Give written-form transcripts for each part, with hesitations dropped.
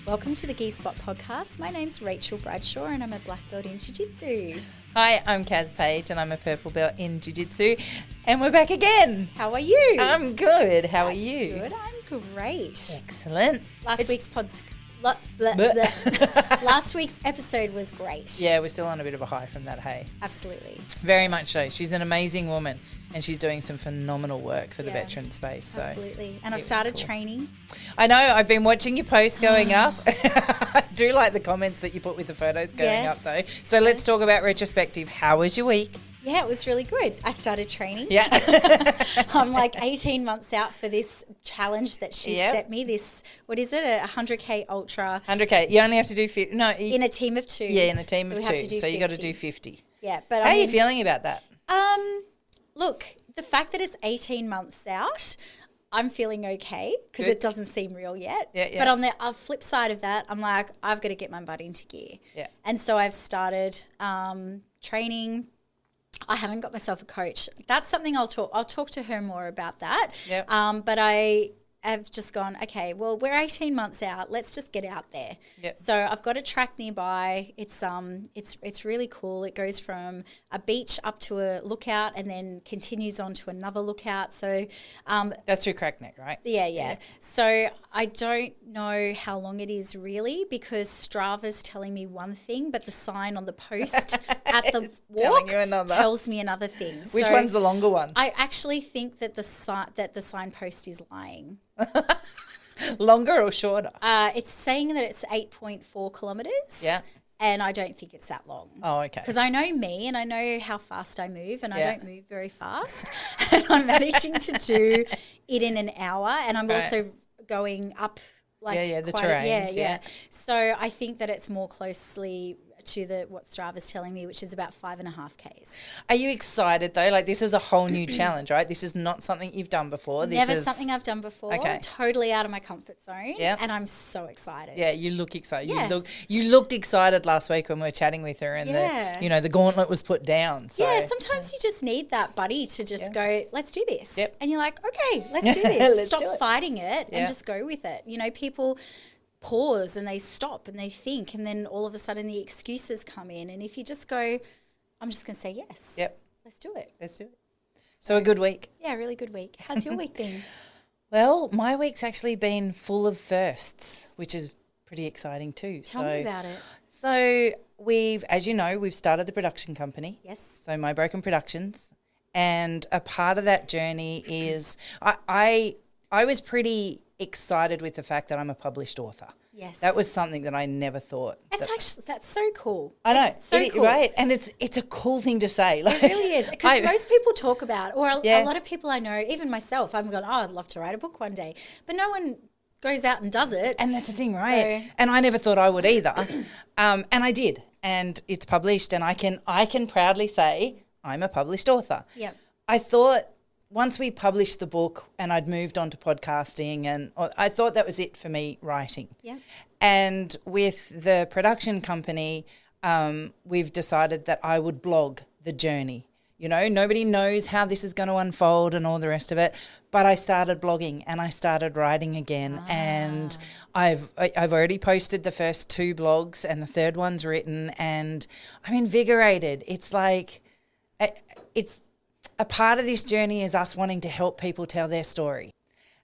Welcome to the Gi Spot podcast. My name's Rachel Bradshaw and I'm a black belt in Jiu Jitsu. Hi, I'm Kaz Page and I'm a purple belt in Jiu Jitsu, and we're back again. How are you? I'm good. How are That's you? Good. I'm great. Excellent. Last week's episode was great. Yeah, we're still on a bit of a high from that, hey? Absolutely. Very much so. She's an amazing woman and she's doing some phenomenal work for the veteran space. So absolutely. And I've started training. I know. I've been watching your posts going up. I do like the comments that you put with the photos going up though. So let's talk about retrospective. How was your week? Yeah, it was really good. I started training. Yeah. I'm like 18 months out for this challenge that she set me. This, what is it, a 100K ultra. 100K. You only have to do 50. No. In a team of two. Yeah, in a team of two. So you got to do 50. Yeah. But how are you feeling about that? Look, the fact that it's 18 months out, I'm feeling okay because it doesn't seem real yet. Yeah. But on the flip side of that, I'm like, I've got to get my butt into gear. Yeah. And so I've started training. I haven't got myself a coach. That's something I'll talk to her more about that. Yep. But I have just gone, okay, well, we're 18 months out. Let's just get out there. Yep. So I've got a track nearby. It's really cool. It goes from a beach up to a lookout and then continues on to another lookout. So that's through Crackneck, right? Yeah. So I don't know how long it is really because Strava's telling me one thing, but the sign on the post at the walk tells me another thing. Which one's the longer one? I actually think that the signpost is lying. Longer or shorter? It's saying that it's 8.4 kilometres. Yeah. And I don't think it's that long. Oh, okay. Because I know me and I know how fast I move and I don't move very fast. And I'm managing to do it in an hour and I'm also going up like the terrains. Yeah. So I think that it's more closely to what Strava's telling me, which is about 5.5 Ks. Are you excited though? Like this is a whole new challenge, right? This is not something you've done before. Never something I've done before. Okay. Totally out of my comfort zone. Yeah. And I'm so excited. Yeah, you look excited. Yeah. You looked excited last week when we were chatting with her and the gauntlet was put down. So. Yeah, sometimes you just need that buddy to just go, let's do this. Yep. And you're like, okay, let's do this. Stop fighting it Yeah. and just go with it. You know, people pause and they stop and they think and then all of a sudden the excuses come in. And if you just go, I'm just going to say yes. Yep. Let's do it. Let's do it. So a good week. Yeah, really good week. How's your week been? Well, my week's actually been full of firsts, which is pretty exciting too. Tell me about it. So as you know, we've started the production company. Yes. So My Broken Productions. And a part of that journey is I was pretty excited with the fact that I'm a published author. Yes. That was something that I never thought. That's so cool. I know. So cool. Right? And it's a cool thing to say. Like, it really is. Because most people talk about, or a lot of people I know, even myself, I'm going, I'd love to write a book one day. But no one goes out and does it. And that's the thing, right? So, and I never thought I would either. And I did. And it's published and I can proudly say I'm a published author. Yep. I thought once we published the book and I'd moved on to podcasting and I thought that was it for me writing. Yeah. And with the production company, we've decided that I would blog the journey. You know, nobody knows how this is going to unfold and all the rest of it. But I started blogging and I started writing again. And I've already posted the first 2 blogs and the third one's written and I'm invigorated. It's like it's a part of this journey is us wanting to help people tell their story.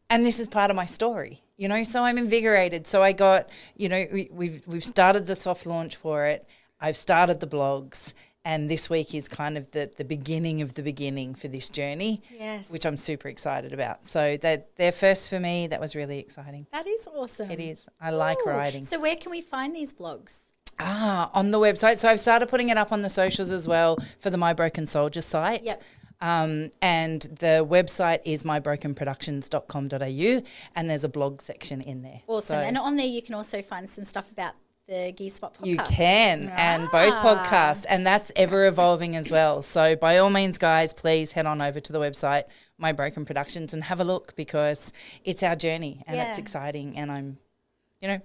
And this is part of my story, you know, so I'm invigorated. So I got, you know, we've started the soft launch for it. I've started the blogs and this week is kind of the beginning of the beginning for this journey, which I'm super excited about. So they're first for me. That was really exciting. That is awesome. It is. I like writing. So where can we find these blogs? On the website. So I've started putting it up on the socials as well for the My Broken Soldier site. Yep. And the website is mybrokenproductions.com.au and there's a blog section in there. Awesome. And on there you can also find some stuff about the Gi Spot podcast. You can, and both podcasts, and that's ever evolving as well. So by all means, guys, please head on over to the website, My Broken Productions, and have a look because it's our journey and it's exciting and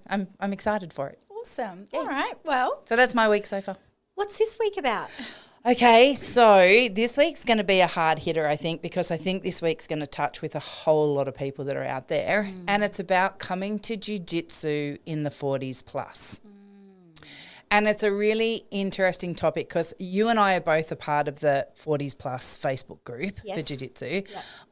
I'm excited for it. Awesome. Yeah. All right. Well. So that's my week so far. What's this week about? Okay, so this week's going to be a hard hitter, I think, because I think this week's going to touch with a whole lot of people that are out there, and it's about coming to Jiu Jitsu in the 40s plus. And it's a really interesting topic because you and I are both a part of the 40s plus Facebook group for Jiu Jitsu. Yep.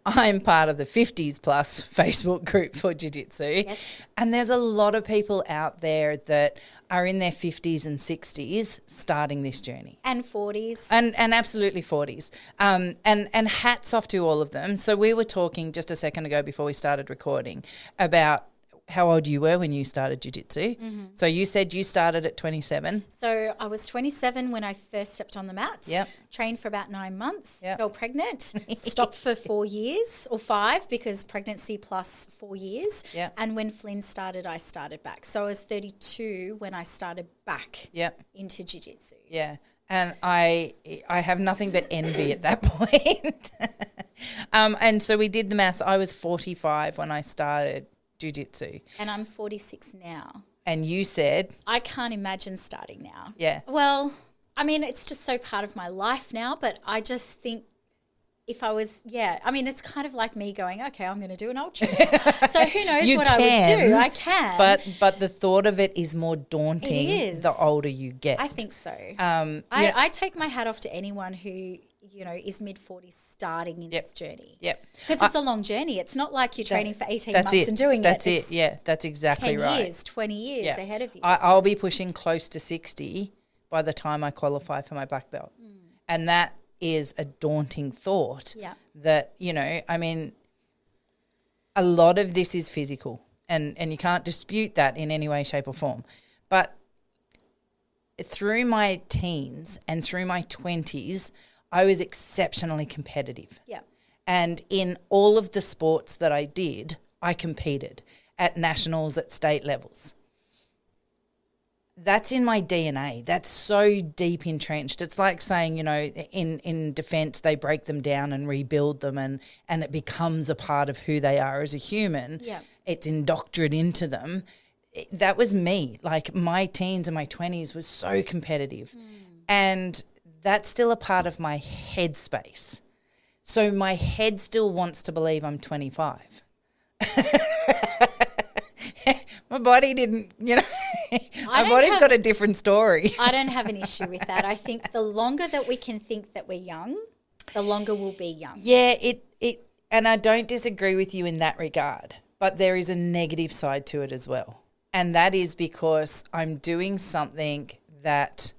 I'm part of the 50s plus Facebook group for Jiu Jitsu. Yes. And there's a lot of people out there that are in their 50s and 60s starting this journey. And 40s. And absolutely 40s. And hats off to all of them. So we were talking just a second ago before we started recording about how old you were when you started jiu-jitsu. Mm-hmm. So you said you started at 27. So I was 27 when I first stepped on the mats. Yep. Trained for about 9 months. Yep. Fell pregnant. Stopped for 4 years or 5 because pregnancy plus 4 years. Yep. And when Flynn started, I started back. So I was 32 when I started back into jiu-jitsu. Yeah. And I have nothing but envy at that point. And so we did the maths. I was 45 when I started jiu-jitsu. And I'm 46 now. And you said? I can't imagine starting now. Yeah. Well, I mean, it's just so part of my life now, but I just think if I was, I mean, it's kind of like me going, okay, I'm going to do an ultra. So who knows what I would do? I can. But the thought of it is more daunting the older you get. I think so. I take my hat off to anyone who, is mid-40s starting in this journey. Yep. Because it's a long journey. It's not like you're training for 18 months and doing That's it. That's it. Yeah, that's exactly 10 right. 20 years ahead of you. I'll be pushing close to 60 by the time I qualify for my black belt. And that is a daunting thought that, I mean, a lot of this is physical and you can't dispute that in any way, shape or form. But through my teens and through my 20s, I was exceptionally competitive. Yeah. And in all of the sports that I did, I competed at nationals, at state levels. That's in my DNA. That's so deep entrenched. It's like saying, in defense, they break them down and rebuild them and it becomes a part of who they are as a human. Yeah. It's indoctrinated into them. That was me. Like my teens and my 20s was so competitive. And that's still a part of my head space. So my head still wants to believe I'm 25. My body didn't, my body's got a different story. I don't have an issue with that. I think the longer that we can think that we're young, the longer we'll be young. Yeah, and I don't disagree with you in that regard, but there is a negative side to it as well. And that is because I'm doing something that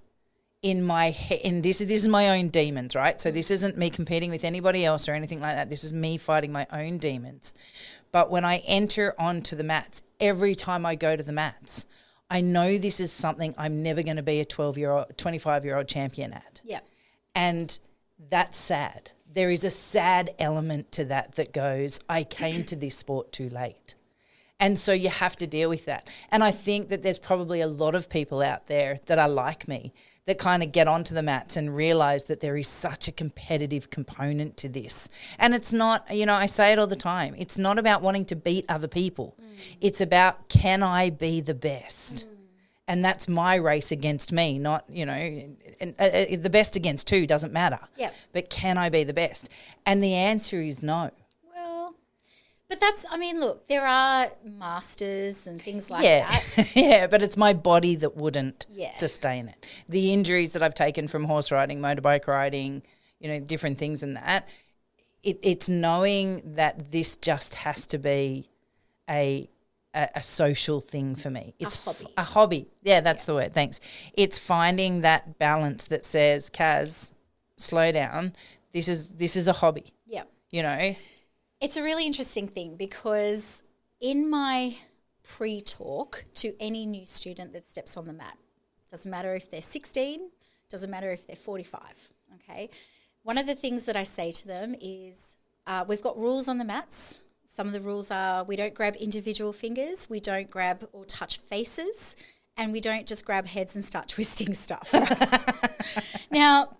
in my head, and this is my own demons, right? So this isn't me competing with anybody else or anything like that. This is me fighting my own demons. But when I enter onto the mats, every time I go to the mats, I know this is something I'm never going to be a 25-year-old champion at. Yeah. And that's sad. There is a sad element to that goes, I came to this sport too late. And so you have to deal with that. And I think that there's probably a lot of people out there that are like me that kind of get onto the mats and realize that there is such a competitive component to this. And it's not, I say it all the time, it's not about wanting to beat other people. It's about, can I be the best? And that's my race against me, not, the best against two doesn't matter. Yep. But can I be the best? And the answer is no. But look, there are masters and things like that. Yeah, but it's my body that wouldn't sustain it. The injuries that I've taken from horse riding, motorbike riding, different things in that, it's knowing that this just has to be a social thing for me. It's a hobby. Yeah, that's the word. Thanks. It's finding that balance that says, Kaz, slow down. This is a hobby. Yeah. It's a really interesting thing because in my pre-talk to any new student that steps on the mat, doesn't matter if they're 16, doesn't matter if they're 45, okay? One of the things that I say to them is we've got rules on the mats. Some of the rules are we don't grab individual fingers, we don't grab or touch faces, and we don't just grab heads and start twisting stuff. Now,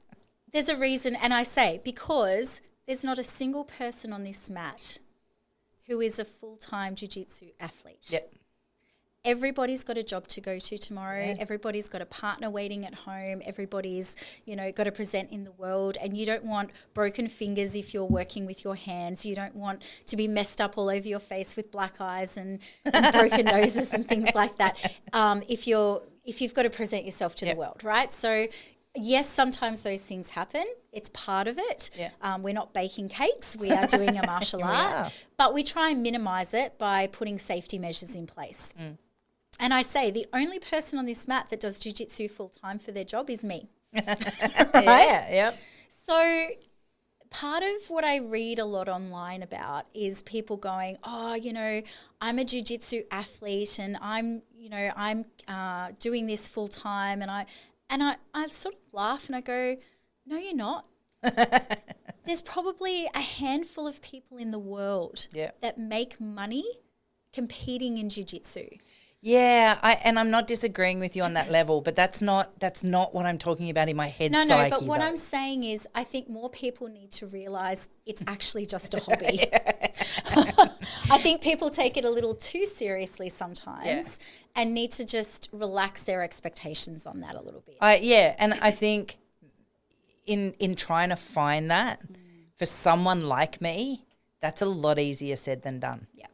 there's a reason, and I say because there's not a single person on this mat who is a full-time jiu-jitsu athlete. Yep. everybody's got a job to go to tomorrow. Yeah. Everybody's got a partner waiting at home. Everybody's, got to present in the world. And you don't want broken fingers if you're working with your hands. You don't want to be messed up all over your face with black eyes and broken noses and things like that. If you've got to present yourself to the world, right? So yes, sometimes those things happen. It's part of it. Yeah. We're not baking cakes. We are doing a martial art. But we try and minimise it by putting safety measures in place. Mm. And I say the only person on this mat that does jiu-jitsu full-time for their job is me. Right? Yeah, yep. So part of what I read a lot online about is people going, I'm a jiu-jitsu athlete and I'm doing this full-time and I sort of laugh and I go, no, you're not. There's probably a handful of people in the world that make money competing in jiu-jitsu. Yeah, I'm not disagreeing with you on that level, but that's not what I'm talking about in my head psyche. No, but what I'm saying is I think more people need to realise it's actually just a hobby. I think people take it a little too seriously sometimes and need to just relax their expectations on that a little bit. And I think in trying to find that for someone like me, that's a lot easier said than done. Yeah.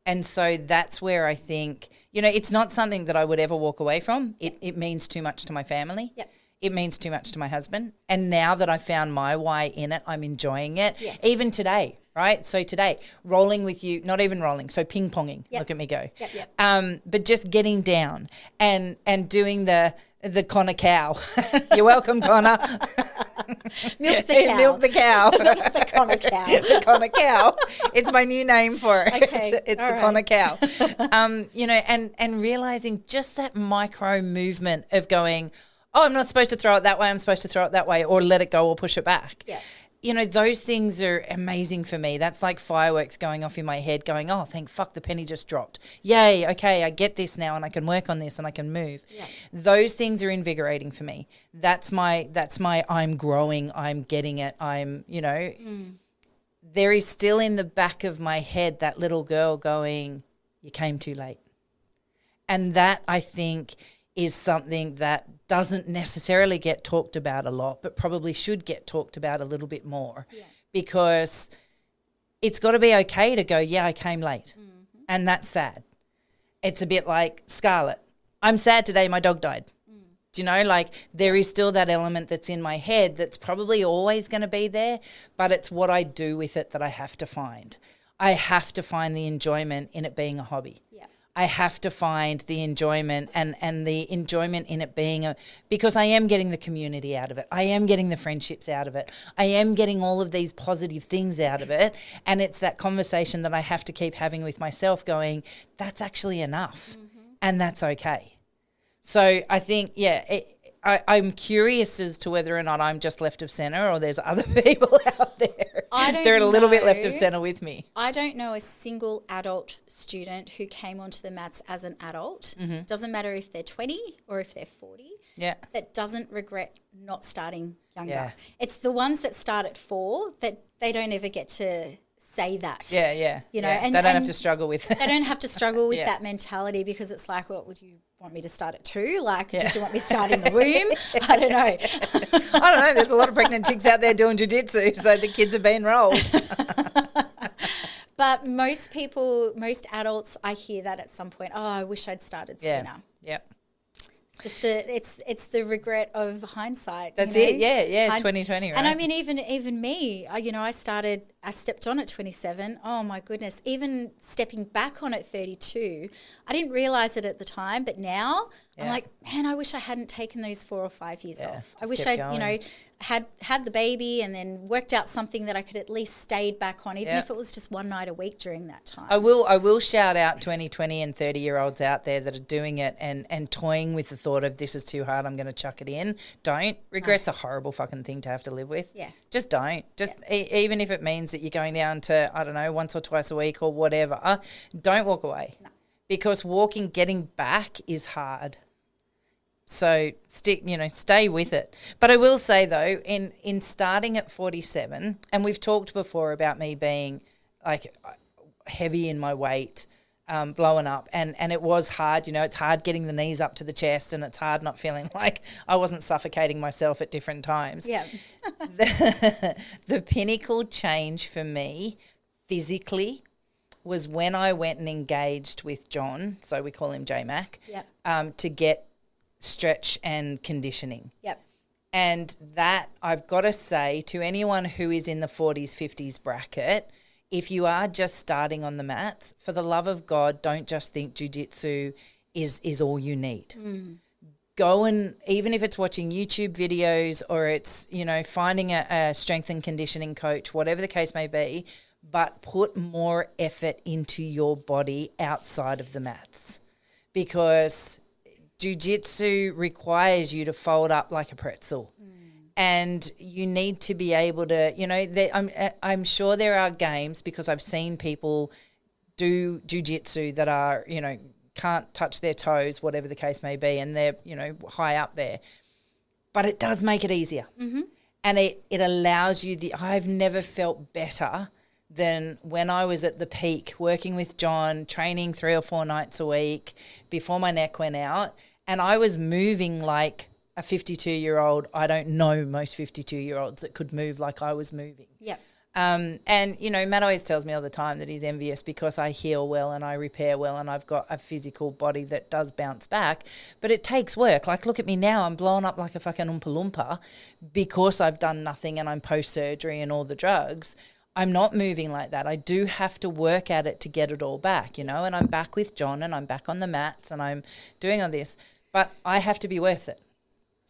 And so that's where I think, it's not something that I would ever walk away from. It means too much to my family. Yep. It means too much to my husband. And now that I found my why in it, I'm enjoying it. Yes. Even today, right? So today, rolling with you, not even rolling, so ping-ponging. Yep. Look at me go. Yep. But just getting down and doing the Connor cow. You're welcome, Connor. Milk the cow. Milk the cow. The Connor cow. The Connor cow. It's my new name for it. Okay. It's the Connor cow. And realizing just that micro movement of going, oh, I'm not supposed to throw it that way. I'm supposed to throw it that way, or let it go or push it back. Yeah. Those things are amazing for me. That's like fireworks going off in my head going, oh, thank fuck, the penny just dropped. Yay, okay, I get this now and I can work on this and I can move. Yeah. Those things are invigorating for me. That's my I'm growing, I'm getting it, There is still in the back of my head that little girl going, you came too late. And that, I think, is something that doesn't necessarily get talked about a lot, but probably should get talked about a little bit more because it's got to be okay to go, yeah, I came late. Mm-hmm. And that's sad. It's a bit like Scarlett. I'm sad today, my dog died. Mm. Do you know, there is still that element that's in my head that's probably always going to be there, but it's what I do with it that I have to find. I have to find the enjoyment in it being a hobby. Yeah. I have to find the enjoyment and the enjoyment in it being because I am getting the community out of it. I am getting the friendships out of it. I am getting all of these positive things out of it. And it's that conversation that I have to keep having with myself going, that's actually enough. Mm-hmm. And that's okay. So I think, I'm curious as to whether or not I'm just left of centre or there's other people out there. They're a little bit left of centre with me. I don't know a single adult student who came onto the mats as an adult. Mm-hmm. Doesn't matter if they're 20 or if they're 40. Yeah. That doesn't regret not starting younger. Yeah. It's the ones that start at 4 that they don't ever get to say that. Yeah. And they don't have to struggle with it. They don't have to struggle with that mentality because it's like, well, would you want me to start at 2? Did you want me to start in the womb? I don't know. I don't know. There's a lot of pregnant chicks out there doing jiu-jitsu, so the kids are being rolled. But most adults, I hear that at some point, oh, I wish I'd started sooner. Yep. Just it's the regret of hindsight. That's it. Yeah. 2020, right? And I mean, even me, I stepped on at 27. Oh my goodness! Even stepping back on at 32, I didn't realize it at the time, but now I'm like, man, I wish I hadn't taken those 4 or 5 years off. I wish I'd had the baby and then worked out something that I could at least stayed back on, even if it was just one night a week during that time. I will shout out to any 20 and 30-year-olds out there that are doing it and toying with the thought of this is too hard, I'm going to chuck it in. Don't. Regret's a horrible fucking thing to have to live with. Yeah. Just don't. Even if it means that you're going down to, I don't know, once or twice a week or whatever, don't walk away. No. Because getting back is hard. So stay with it. But I will say though, in starting at 47, and we've talked before about me being like heavy in my weight, blowing up, and it was hard. You know, it's hard getting the knees up to the chest, and it's hard not feeling like I wasn't suffocating myself at different times. Yeah. The pinnacle change for me physically was when I went and engaged with John, so we call him J-Mac, to get stretch and conditioning. Yep. And that, I've got to say to anyone who is in the 40s, 50s bracket, if you are just starting on the mats, for the love of God, don't just think jiu-jitsu is all you need. Go and, even if it's watching YouTube videos or it's, you know, finding a strength and conditioning coach, whatever the case may be, but put more effort into your body outside of the mats, because jiu-jitsu requires you to fold up like a pretzel. And you need to be able to, you know, I'm sure there are games, because I've seen people do jiu-jitsu that are, you know, can't touch their toes, whatever the case may be, and they're, you know, high up there. But it does make it easier. And it allows you I've never felt better than when I was at the peak, working with John, training 3 or 4 nights a week before my neck went out, and I was moving like a 52-year-old. I don't know most 52-year-olds that could move like I was moving. Yep. And, you know, Matt always tells me all the time that he's envious because I heal well and I repair well and I've got a physical body that does bounce back. But it takes work. Like, look at me now. I'm blowing up like a fucking Oompa Loompa because I've done nothing and I'm post-surgery and all the drugs. I'm not moving like that. I do have to work at it to get it all back, you know, and I'm back with John and I'm back on the mats and I'm doing all this. But I have to be worth it.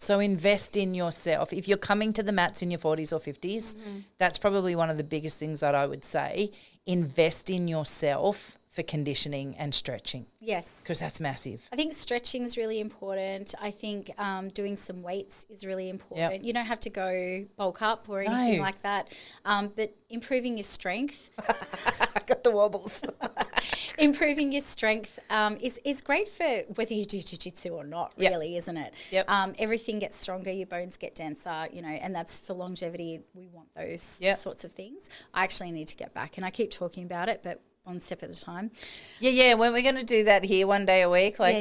So invest in yourself. If you're coming to the mats in your 40s or 50s, that's probably one of the biggest things that I would say. Invest in yourself for conditioning and stretching. Yes. Because that's massive. I think stretching is really important. I think doing some weights is really important. Yep. You don't have to go bulk up or anything like that. But improving your strength. I got the wobbles. Improving your strength is great for whether you do jiu-jitsu or not, really, isn't it? Yep. Everything gets stronger, your bones get denser, you know, and that's for longevity. We want those sorts of things. I actually need to get back, and I keep talking about it, but one step at a time. Yeah. When we're going to do that here one day a week, like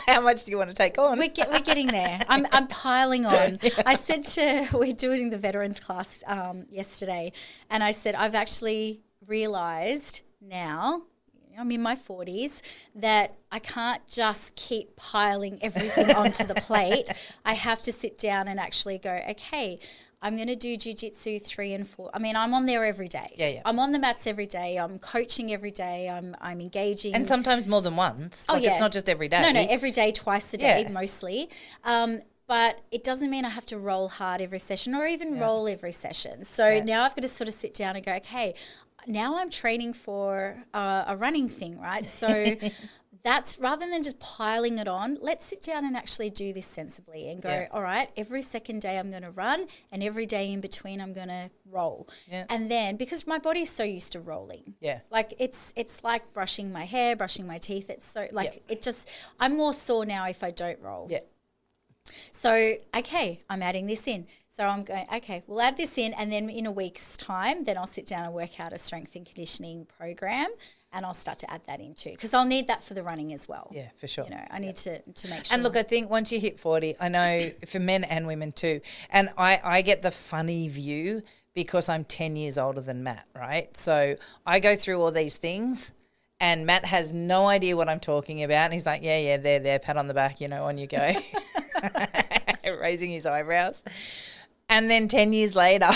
How much do you want to take on? We're getting there. I'm piling on. I said we're doing the veterans class yesterday, and I said I've actually realised now, I'm in my 40s, that I can't just keep piling everything onto the plate. I have to sit down and actually go, okay, I'm going to do jiu-jitsu 3 and 4. I mean, I'm on there every day. Yeah. I'm on the mats every day. I'm coaching every day. I'm engaging. And sometimes more than once. It's not just every day. No, every day, twice a day, mostly. But it doesn't mean I have to roll hard every session or even roll every session. So now I've got to sort of sit down and go, okay, now I'm training for a running thing, right? So that's, rather than just piling it on, let's sit down and actually do this sensibly and go, all right, every second day I'm going to run and every day in between I'm going to roll. Yeah. And then, because my body's so used to rolling. Yeah. Like it's like brushing my hair, brushing my teeth. It's so it just, I'm more sore now if I don't roll. Yeah. So, okay, I'm adding this in. So I'm going, okay, we'll add this in, and then in a week's time, then I'll sit down and work out a strength and conditioning program, and I'll start to add that in too, because I'll need that for the running as well. Yeah, for sure. You know, I need to make sure. And look, I think once you hit 40, I know for men and women too, and I get the funny view because I'm 10 years older than Matt, right? So I go through all these things, and Matt has no idea what I'm talking about, and he's like, yeah, there, pat on the back, you know, on you go. Raising his eyebrows. And then 10 years later,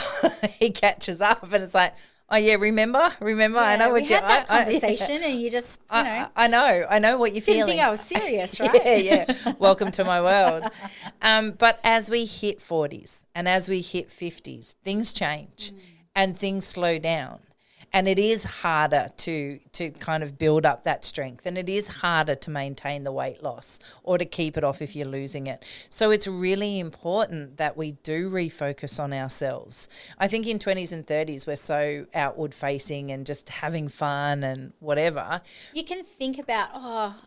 he catches up and it's like, oh, yeah, remember? Yeah, I know what you... had that conversation and you just, you know. I know what you're feeling. Didn't think I was serious, right? Yeah. Welcome to my world. But as we hit 40s and as we hit 50s, things change and things slow down. And it is harder to kind of build up that strength, and it is harder to maintain the weight loss or to keep it off if you're losing it. So it's really important that we do refocus on ourselves. I think in 20s and 30s we're so outward facing and just having fun and whatever. You can think about,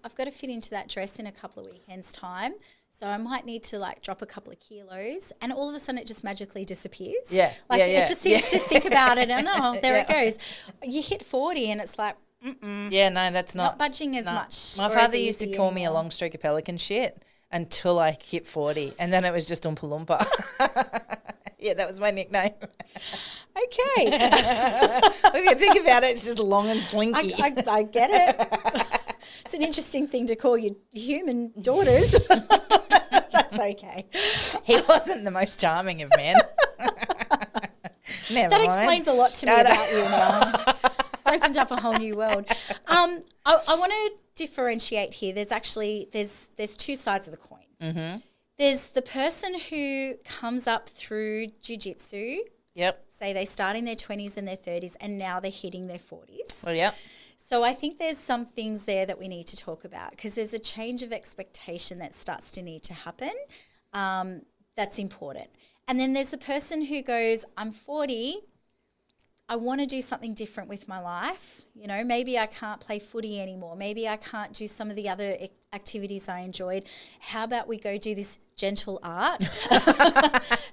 I've got to fit into that dress in a couple of weekends' time. So I might need to drop a couple of kilos, and all of a sudden it just magically disappears. Yeah. It just seems to think about it and there it goes. You hit 40 and it's like, Yeah, no, that's Not budging as much. My or father as used to easy call me a anymore. long streak of pelican shit until I hit 40, and then it was just Oompa Loompa. Yeah, that was my nickname. Okay. If you think about it, it's just long and slinky. I get it. It's an interesting thing to call your human daughters. That's okay. He wasn't the most charming of men. Never That mind. explains a lot to me about you now. It's opened up a whole new world. I want to differentiate here. There's two sides of the coin. Mm-hmm. There's the person who comes up through Jiu Jitsu. Yep. Say they start in their 20s and their 30s and now they're hitting their 40s. Well, yep. So I think there's some things there that we need to talk about because there's a change of expectation that starts to need to happen. That's important. And then there's the person who goes, I'm 40, I want to do something different with my life. You know, maybe I can't play footy anymore. Maybe I can't do some of the other activities I enjoyed. How about we go do this gentle art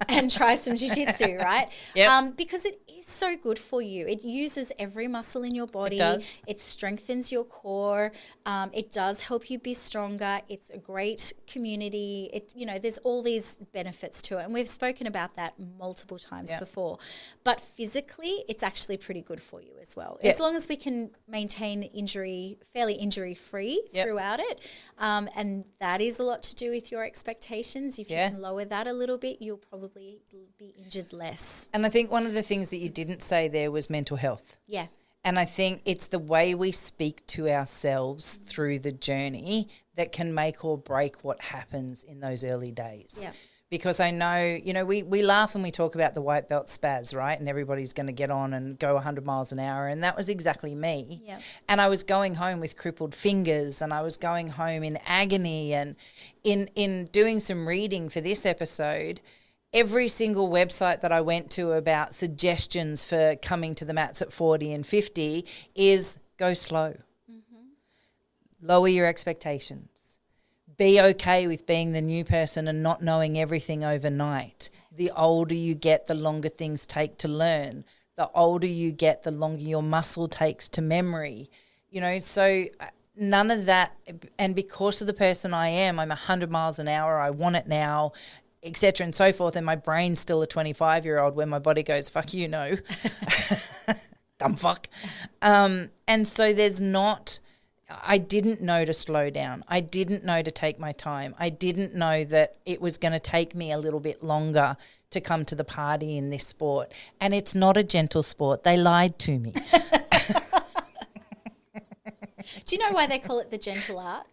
and try some jiu-jitsu, right? Yep. Because it is so good for you. It uses every muscle in your body. It does. It strengthens your core. It does help you be stronger. It's a great community. There's all these benefits to it. And we've spoken about that multiple times before. But physically, it's actually pretty good for you as well. Yep. As long as we can maintain fairly injury-free throughout it. And that is a lot to do with your expectations. If you can lower that a little bit, you'll probably be injured less. And I think one of the things that you didn't say there was mental health. Yeah. And I think it's the way we speak to ourselves through the journey that can make or break what happens in those early days. Yeah. Because I know, we laugh when we talk about the white belt spaz, right? And everybody's going to get on and go 100 miles an hour. And that was exactly me. Yeah. And I was going home with crippled fingers and I was going home in agony. And in doing some reading for this episode, every single website that I went to about suggestions for coming to the mats at 40 and 50 is go slow. Mm-hmm. Lower your expectations. Be okay with being the new person and not knowing everything overnight. The older you get, the longer things take to learn. The older you get, the longer your muscle takes to memory. So none of that, and because of the person I am, I'm 100 miles an hour, I want it now, etc. and so forth, and my brain's still a 25-year-old where my body goes, fuck you, no. Dumb fuck. And so I didn't know to slow down. I didn't know to take my time. I didn't know that it was going to take me a little bit longer to come to the party in this sport. And it's not a gentle sport. They lied to me. Do you know why they call it the gentle art?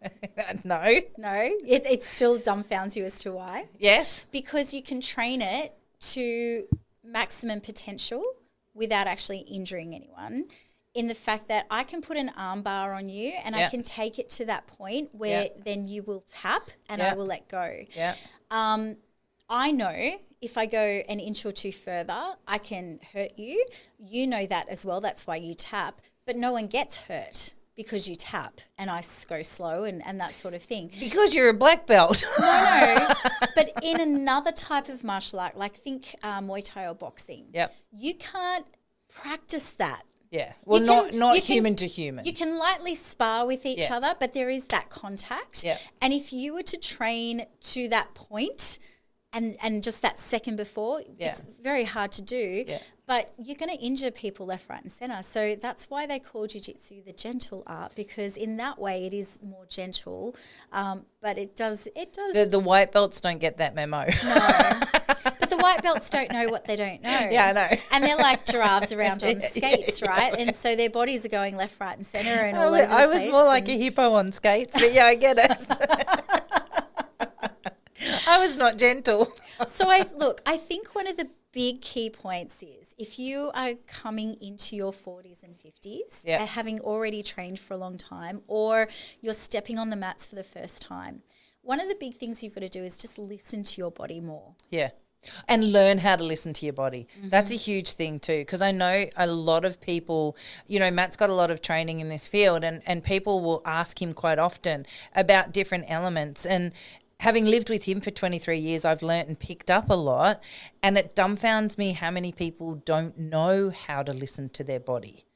No. It still dumbfounds you as to why. Yes. Because you can train it to maximum potential without actually injuring anyone. In the fact that I can put an arm bar on you and I can take it to that point where then you will tap and I will let go. Yeah. I know if I go an inch or two further, I can hurt you. You know that as well. That's why you tap. But no one gets hurt because you tap and I go slow and that sort of thing. Because you're a black belt. No. But in another type of martial art, like think Muay Thai or boxing, you can't practice that. Yeah. Well, not human to human. You can lightly spar with each other, but there is that contact. Yeah. And if you were to train to that point and just that second before, it's very hard to do. Yeah. But you're going to injure people left, right and centre. So that's why they call jiu-jitsu the gentle art, because in that way it is more gentle. But it does. The white belts don't get that memo. No. But the white belts don't know what they don't know. Yeah, I know. And they're like giraffes around on skates, right? And so their bodies are going left, right and centre and all over the place. I was more like a hippo on skates, but yeah, I get it. I was not gentle. So I think one of the big key points is if you are coming into your 40s and 50s, having already trained for a long time, or you're stepping on the mats for the first time, one of the big things you've got to do is just listen to your body more. Yeah. And learn how to listen to your body. Mm-hmm. That's a huge thing too, because I know a lot of people, Matt's got a lot of training in this field and people will ask him quite often about different elements. And having lived with him for 23 years, I've learnt and picked up a lot, and it dumbfounds me how many people don't know how to listen to their body.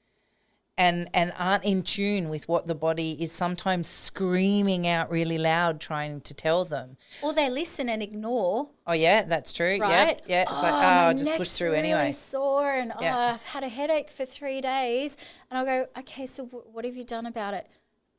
and aren't in tune with what the body is sometimes screaming out really loud, trying to tell them. Or they listen and ignore. Oh, yeah, that's true. Right? Yeah. It's like, my I'll just push neck's through really anyway. sore and Yeah. I've had a headache for 3 days. And I'll go, okay, so what have you done about it?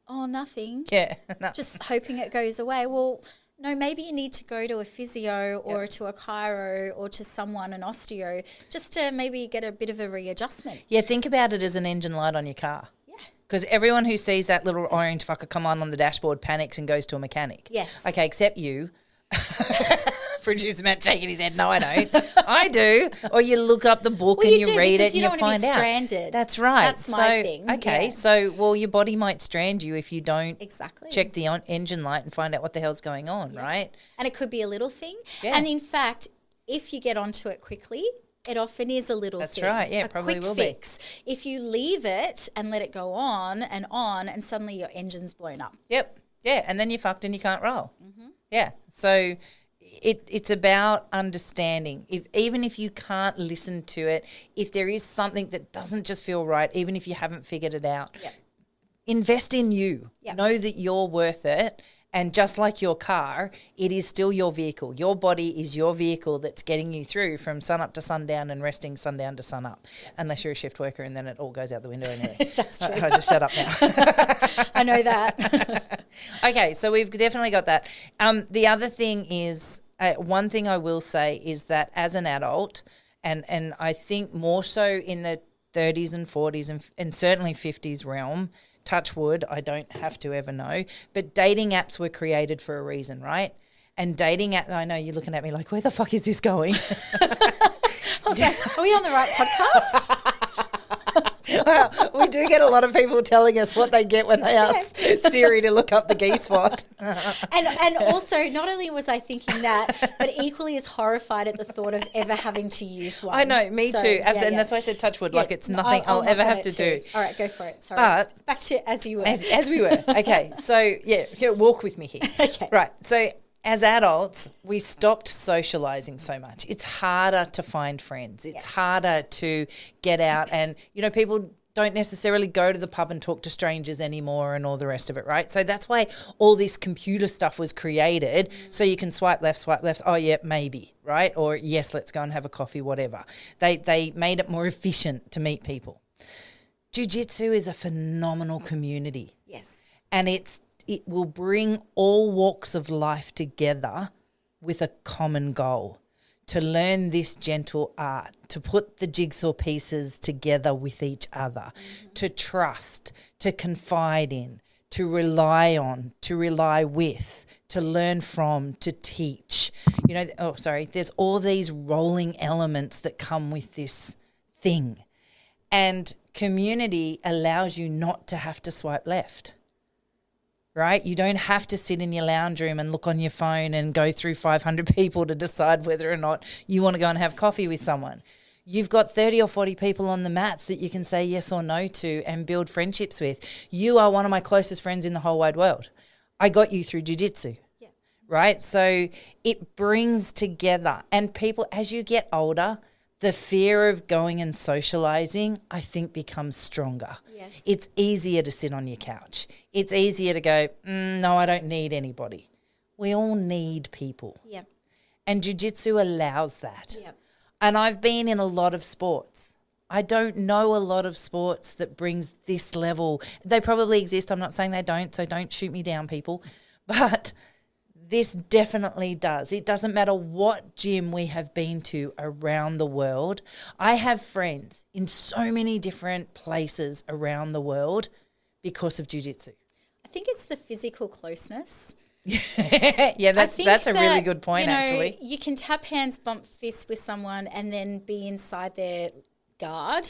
Oh, nothing. Yeah. No. Just hoping it goes away. Well, no, maybe you need to go to a physio or to a chiro or to someone, an osteo, just to maybe get a bit of a readjustment. Yeah, think about it as an engine light on your car. Yeah. Because everyone who sees that little orange fucker come on the dashboard panics and goes to a mechanic. Yes. Okay, except you. Producer Matt shaking his head. No, I don't. I do. Or you look up the book Well, and you you do, read because it you and you don't want find to be out. stranded. That's right. That's my thing. Okay, Yeah. so, well, your body might strand you if you don't Exactly. check the engine light and find out what the hell's going on, right? And it could be a little thing. Yeah. And in fact, if you get onto it quickly, it often is a little That's thing. right. Yeah, a probably quick will be. fix. If you leave it and let it go on, and suddenly your engine's blown up. Yep. Yeah, and then you're fucked and you can't roll. Mm-hmm. Yeah. So it's about understanding. Even if you can't listen to it, if there is something that doesn't just feel right, even if you haven't figured it out, Yep. invest in you. Yep. Know that you're worth it. And just like your car, it is still your vehicle. Your body is your vehicle that's getting you through from sun up to sundown and resting sundown to sun up, unless you're a shift worker and then it all goes out the window anyway. That's true. I'll just shut up now. I know that. Okay, so we've definitely got that. The other thing is, one thing I will say is that as an adult, and I think more so in the 30s and 40s and certainly 50s realm, touch wood, I don't have to ever know, but dating apps were created for a reason, right? And dating app, I know you're looking at me like, where the fuck is this going? I was like, are we on the right podcast? We do get a lot of people telling us what they get when they ask Siri to look up the geese spot. And also, not only was I thinking that, but equally as horrified at the thought of ever having to use one. I know, me So, too. yeah, And yeah. that's why I said touch wood, Yeah, like it's nothing I'll knock ever on have it to too. do. All right, go for it. Sorry. But back to as you were. As we were. Okay, so yeah, walk with me here. Okay. Right, so as adults, we stopped socializing so much. It's harder to find friends. It's harder to get out and, people don't necessarily go to the pub and talk to strangers anymore and all the rest of it, right? So that's why all this computer stuff was created, so you can swipe left, oh, yeah, maybe, right? Or yes, let's go and have a coffee, whatever. They made it more efficient to meet people. Jiu Jitsu is a phenomenal community. Yes. And it will bring all walks of life together with a common goal, to learn this gentle art, to put the jigsaw pieces together with each other, to trust, to confide in, to rely on, to rely with, to learn from, to teach. There's all these rolling elements that come with this thing. And community allows you not to have to swipe left. Right? You don't have to sit in your lounge room and look on your phone and go through 500 people to decide whether or not you want to go and have coffee with someone. You've got 30 or 40 people on the mats that you can say yes or no to and build friendships with. You are one of my closest friends in the whole wide world. I got you through Jiu Jitsu. Yeah. Right? So it brings together. And people, as you get older, the fear of going and socializing, I think, becomes stronger. Yes. It's easier to sit on your couch. It's easier to go, no, I don't need anybody. We all need people. Yeah. And jiu-jitsu allows that. Yeah. And I've been in a lot of sports. I don't know a lot of sports that brings this level. They probably exist. I'm not saying they don't, so don't shoot me down, people. But this definitely does. It doesn't matter what gym we have been to around the world. I have friends in so many different places around the world because of jiu-jitsu. I think it's the physical closeness. Yeah, that's a really good point, actually. You can tap hands, bump fists with someone and then be inside their guard.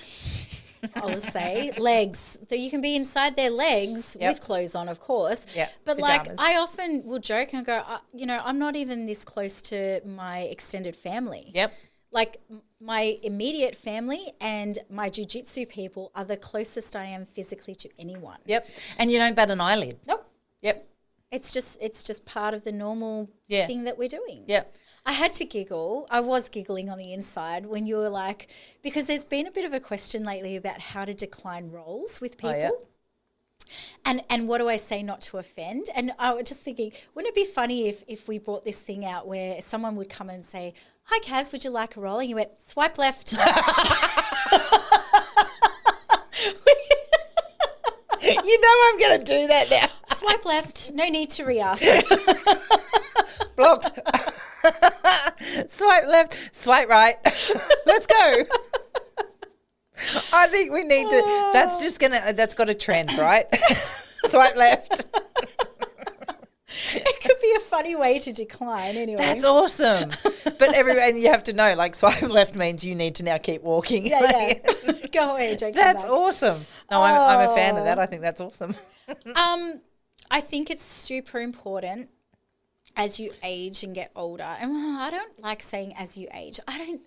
I will say legs. So you can be inside their legs with clothes on, of course. Yeah, but pajamas. like I often will joke and go, I'm not even this close to my extended family. Yep. Like my immediate family and my jiu-jitsu people are the closest I am physically to anyone. Yep. And you don't bat an eyelid. Nope. Yep. It's just part of the normal thing that we're doing. Yeah. I had to giggle. I was giggling on the inside when you were like, because there's been a bit of a question lately about how to decline roles with people. Oh, yeah. And what do I say not to offend? And I was just thinking, wouldn't it be funny if we brought this thing out where someone would come and say, "Hi, Kaz, would you like a roll?" And you went, "Swipe left." You know I'm going to do that now. Swipe left. No need to re-ask. Blocked. Swipe left, swipe right. Let's go. I think we need to, that's got a trend, right? Swipe left. It could be a funny way to decline anyway. That's awesome. But and you have to know, like, swipe left means you need to now keep walking. Yeah. Go away, don't come That's back. awesome. No, I'm a fan of that. I think that's awesome. I think it's super important as you age and get older. And I don't like saying as you age. I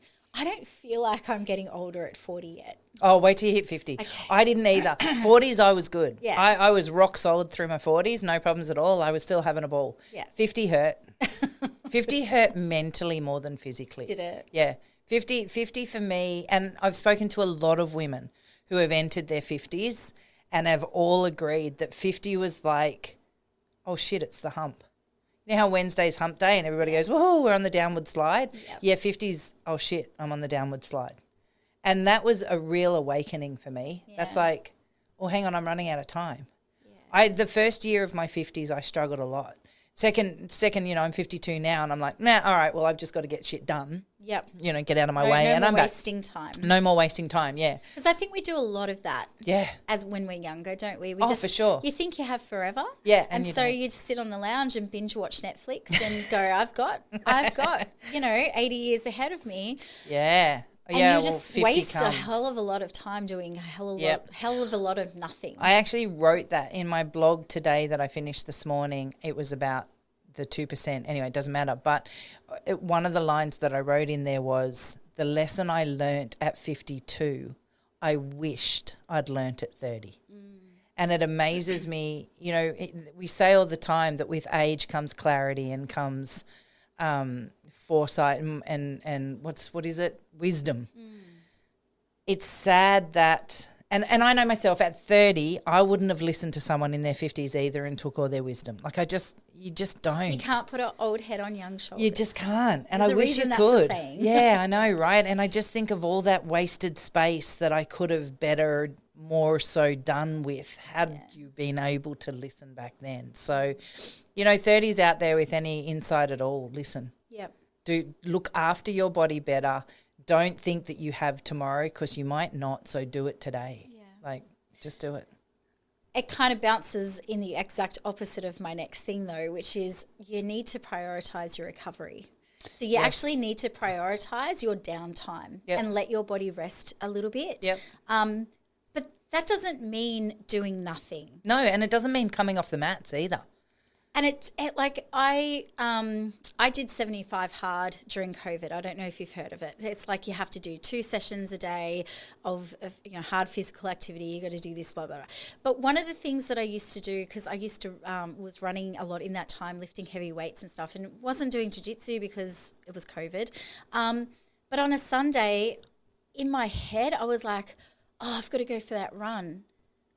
don't feel like I'm getting older at 40 yet. Oh, wait till you hit 50. Okay. I didn't either. 40s, I was good. Yeah. I was rock solid through my 40s, no problems at all. I was still having a ball. Yeah. 50 hurt. 50 hurt mentally more than physically. Did it? Yeah. 50 for me, and I've spoken to a lot of women who have entered their 50s and have all agreed that 50 was like, oh, shit, it's the hump. You know how Wednesday's hump day and everybody goes, whoa, we're on the downward slide? Yep. Yeah, 50's, oh, shit, I'm on the downward slide. And that was a real awakening for me. Yeah. That's like, oh, hang on, I'm running out of time. Yeah. The first year of my 50s, I struggled a lot. Second, I'm 52 now, and I'm like, nah, all right, well, I've just got to get shit done. Yep. Get out of my way, and I'm back. No more wasting time, yeah. Because I think we do a lot of that. Yeah. As when we're younger, don't we? For sure. You think you have forever. Yeah. And so you just sit on the lounge and binge watch Netflix and go, I've got, 80 years ahead of me. Yeah. And you just waste a hell of a lot of time doing a hell of a lot of nothing. I actually wrote that in my blog today that I finished this morning. It was about the 2%. Anyway, it doesn't matter. But one of the lines that I wrote in there was, the lesson I learnt at 52, I wished I'd learnt at 30. And it amazes me, we say all the time that with age comes clarity and comes foresight and what is it? Wisdom. It's sad that, and I know myself at 30, I wouldn't have listened to someone in their 50s either and took all their wisdom. Like you just don't. You can't put an old head on young shoulders. You just can't. And I wish you could. That's a saying. Yeah, I know, right? And I just think of all that wasted space that I could have better, more so done with had you been able to listen back then. So, 30's out there with any insight at all, listen. Yep. Do look after your body better. Don't think that you have tomorrow because you might not, so do it today. Yeah. Just do it. It kind of bounces in the exact opposite of my next thing though, which is you need to prioritize your recovery. So you actually need to prioritize your downtime and let your body rest a little bit. Yep. But that doesn't mean doing nothing. No, and it doesn't mean coming off the mats either. And I did 75 hard during COVID. I don't know if you've heard of it. It's like you have to do 2 sessions a day of hard physical activity. You got to do this, blah, blah, blah. But one of the things that I used to do, because I used to was running a lot in that time, lifting heavy weights and stuff, and wasn't doing Jiu Jitsu because it was COVID. But on a Sunday, in my head, I was like, oh, I've got to go for that run.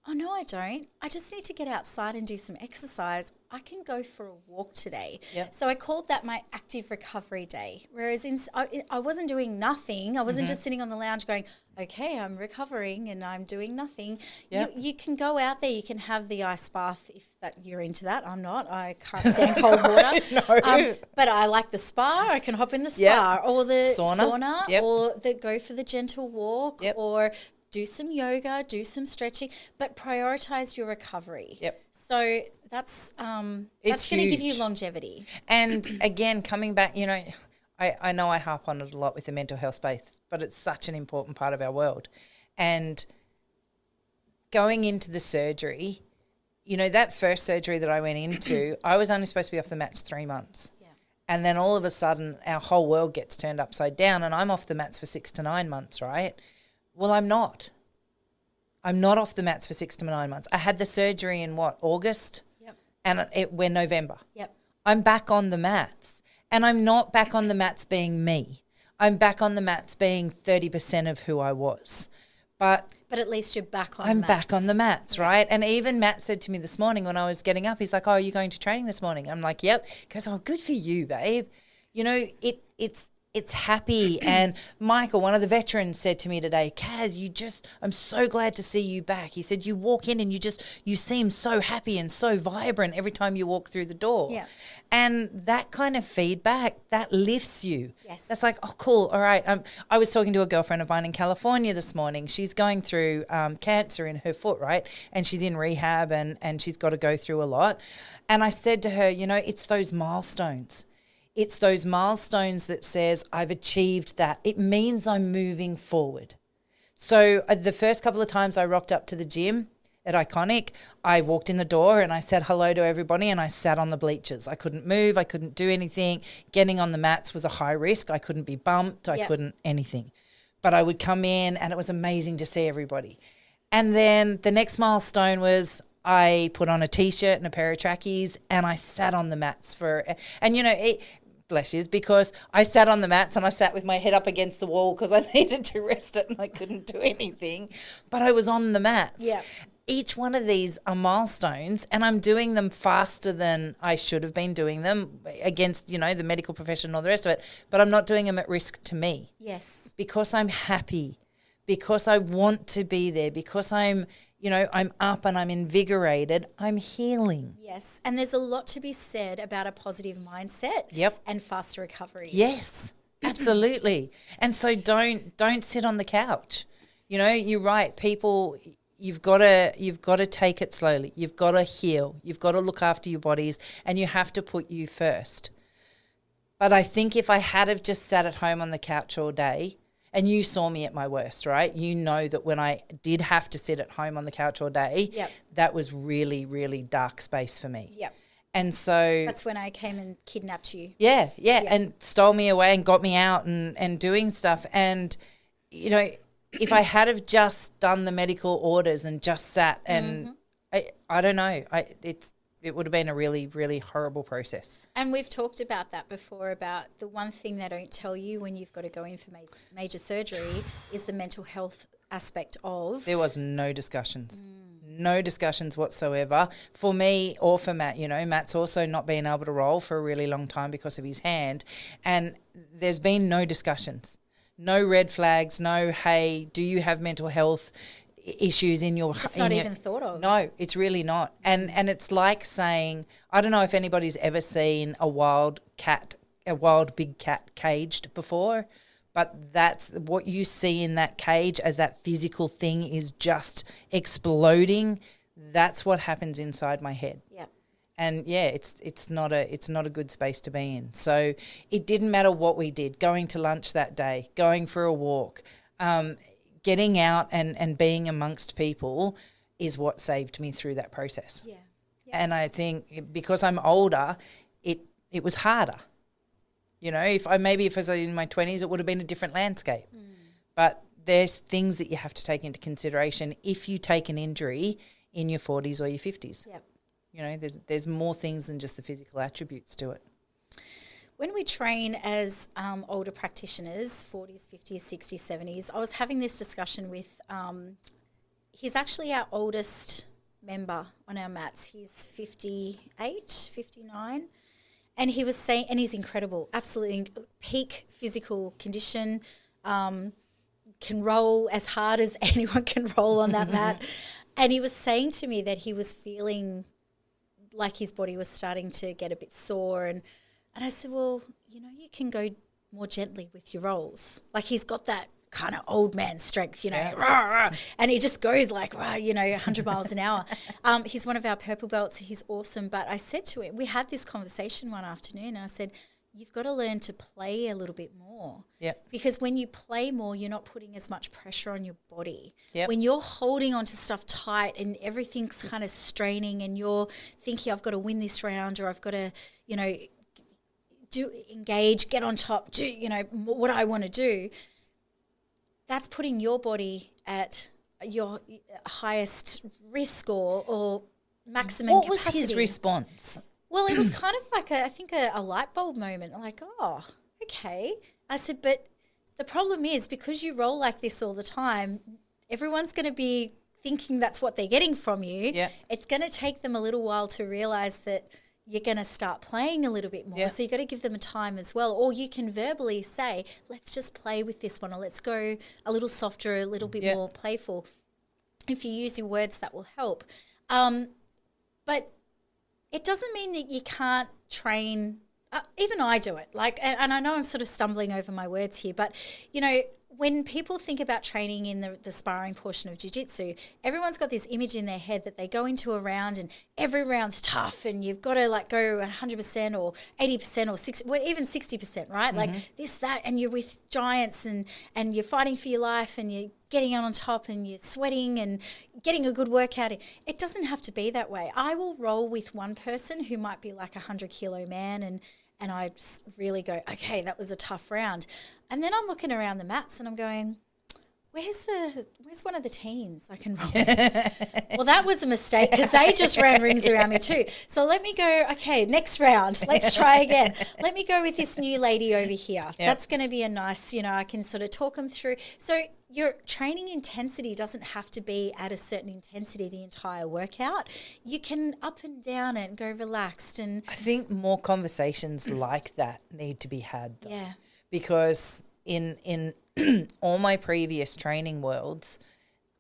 Oh, no, I don't. I just need to get outside and do some exercise. I can go for a walk today. Yep. So I called that my active recovery day, whereas I wasn't doing nothing. I wasn't just sitting on the lounge going, okay, I'm recovering and I'm doing nothing. Yep. You can go out there. You can have the ice bath if you're into that. I'm not. I can't stand cold water. No. But I like the spa. I can hop in the spa or the sauna or go for the gentle walk or do some yoga, do some stretching, but prioritize your recovery. Yep. So that's going to give you longevity. And again, coming back, I know I harp on it a lot with the mental health space, but it's such an important part of our world. And going into the surgery, that first surgery that I went into, I was only supposed to be off the mats 3 months. Yeah. And then all of a sudden our whole world gets turned upside down and I'm off the mats for 6 to 9 months, right? Well, I'm not. I'm not off the mats for 6 to 9 months. I had the surgery in August? Yep. and we're November. Yep. I'm back on the mats, and I'm not back on the mats being me. I'm back on the mats being 30% of who I was. But at least you're back on I'm the mats. back on the mats, right? And even Matt said to me this morning when I was getting up, he's like, "Oh, are you going to training this morning?" I'm like, "Yep." He goes, "Oh, good for you, babe." You know, it's happy. And Michael, one of the veterans, said to me today, "Kaz, I'm so glad to see you back." He said, "You walk in and you seem so happy and so vibrant every time you walk through the door." Yeah. And that kind of feedback, that lifts you. Yes. That's like, oh, cool. All right. I was talking to a girlfriend of mine in California this morning. She's going through cancer in her foot, right? And she's in rehab and she's got to go through a lot. And I said to her, it's those milestones. It's those milestones that says I've achieved that. It means I'm moving forward. So the first couple of times I rocked up to the gym at Iconic, I walked in the door and I said hello to everybody and I sat on the bleachers. I couldn't move. I couldn't do anything. Getting on the mats was a high risk. I couldn't be bumped. I couldn't anything. But I would come in and it was amazing to see everybody. And then the next milestone was I put on a T-shirt and a pair of trackies and I sat on the mats bless you, because I sat on the mats and I sat with my head up against the wall because I needed to rest it and I couldn't do anything. But I was on the mats. Yeah. Each one of these are milestones and I'm doing them faster than I should have been doing them against, the medical profession and all the rest of it. But I'm not doing them at risk to me. Yes. Because I'm happy, because I want to be there, because I'm up and I'm invigorated, I'm healing. Yes. And there's a lot to be said about a positive mindset. Yep. And faster recoveries. Yes, absolutely. And so don't sit on the couch. You're right. People, you've got to take it slowly. You've got to heal. You've got to look after your bodies and you have to put you first. But I think if I had have just sat at home on the couch all day, and you saw me at my worst, right? You know that when I did have to sit at home on the couch all day, that was really, really dark space for me. Yep. And so that's when I came and kidnapped you. Yeah, and stole me away and got me out and doing stuff. And, if I had have just done the medical orders and just sat and I don't know, it would have been a really, really horrible process. And we've talked about that before, about the one thing they don't tell you when you've got to go in for major surgery is the mental health aspect of. There was no discussions. No discussions whatsoever for me or for Matt. Matt's also not been able to roll for a really long time because of his hand. And there's been no discussions, no red flags, no, hey, do you have mental health issues in your... It's not even thought of. No, it's really not. And it's like saying, I don't know if anybody's ever seen a wild big cat caged before, but that's what you see in that cage as that physical thing is just exploding. That's what happens inside my head. Yeah. And it's not a good space to be in. So it didn't matter what we did, going to lunch that day, going for a walk, getting out and being amongst people is what saved me through that process. Yeah. And I think because I'm older, it was harder. If I was in my 20s, it would have been a different landscape. But there's things that you have to take into consideration if you take an injury in your 40s or your 50s. Yep. There's more things than just the physical attributes to it. When we train as older practitioners, 40s, 50s, 60s, 70s, I was having this discussion with, he's actually our oldest member on our mats. He's 58, 59. And he was saying, and he's incredible, absolutely peak physical condition, can roll as hard as anyone can roll on that mat. And he was saying to me that he was feeling like his body was starting to get a bit sore. And I said, well, you can go more gently with your rolls. Like he's got that kind of old man strength, rah, rah, and he just goes like, rah, 100 miles an hour. He's one of our purple belts. He's awesome. But I said to him, we had this conversation one afternoon, and I said, you've got to learn to play a little bit more. Yeah. Because when you play more, you're not putting as much pressure on your body. Yep. When you're holding onto stuff tight and everything's kind of straining and you're thinking, I've got to win this round, or I've got to, engage, get on top, do, what I want to do, that's putting your body at your highest risk or maximum What capacity. was his response? Well, it was kind of like I think a light bulb moment. I'm like, oh, okay. I said, but the problem is because you roll like this all the time, everyone's going to be thinking that's what they're getting from you. Yeah. It's going to take them a little while to realize that you're going to start playing a little bit more. Yeah. So you've got to give them a time as well. Or you can verbally say, let's just play with this one, or let's go a little softer, a little bit more playful. If you use your words, that will help. But it doesn't mean that you can't train. Even I do it. And I know I'm sort of stumbling over my words here, but, when people think about training in the sparring portion of jiu-jitsu, everyone's got this image in their head that they go into a round and every round's tough and you've got to go 100% or 80% or 60, even 60%, right? Like this, that, and you're with giants and you're fighting for your life and you're getting out on top and you're sweating and getting a good workout. It doesn't have to be that way. I will roll with one person who might be like 100-kilo man and I really go, okay, that was a tough round. And then I'm looking around the mats and I'm going, where's one of the teens I can roll with? Well, that was a mistake because they just ran rings around me too. So let me go, okay, next round, let's try again. Let me go with this new lady over here. Yep. That's going to be a nice, I can sort of talk them through. So your training intensity doesn't have to be at a certain intensity the entire workout. You can up and down it and go relaxed. And I think more conversations like that need to be had, though. Yeah. Because in all my previous training worlds,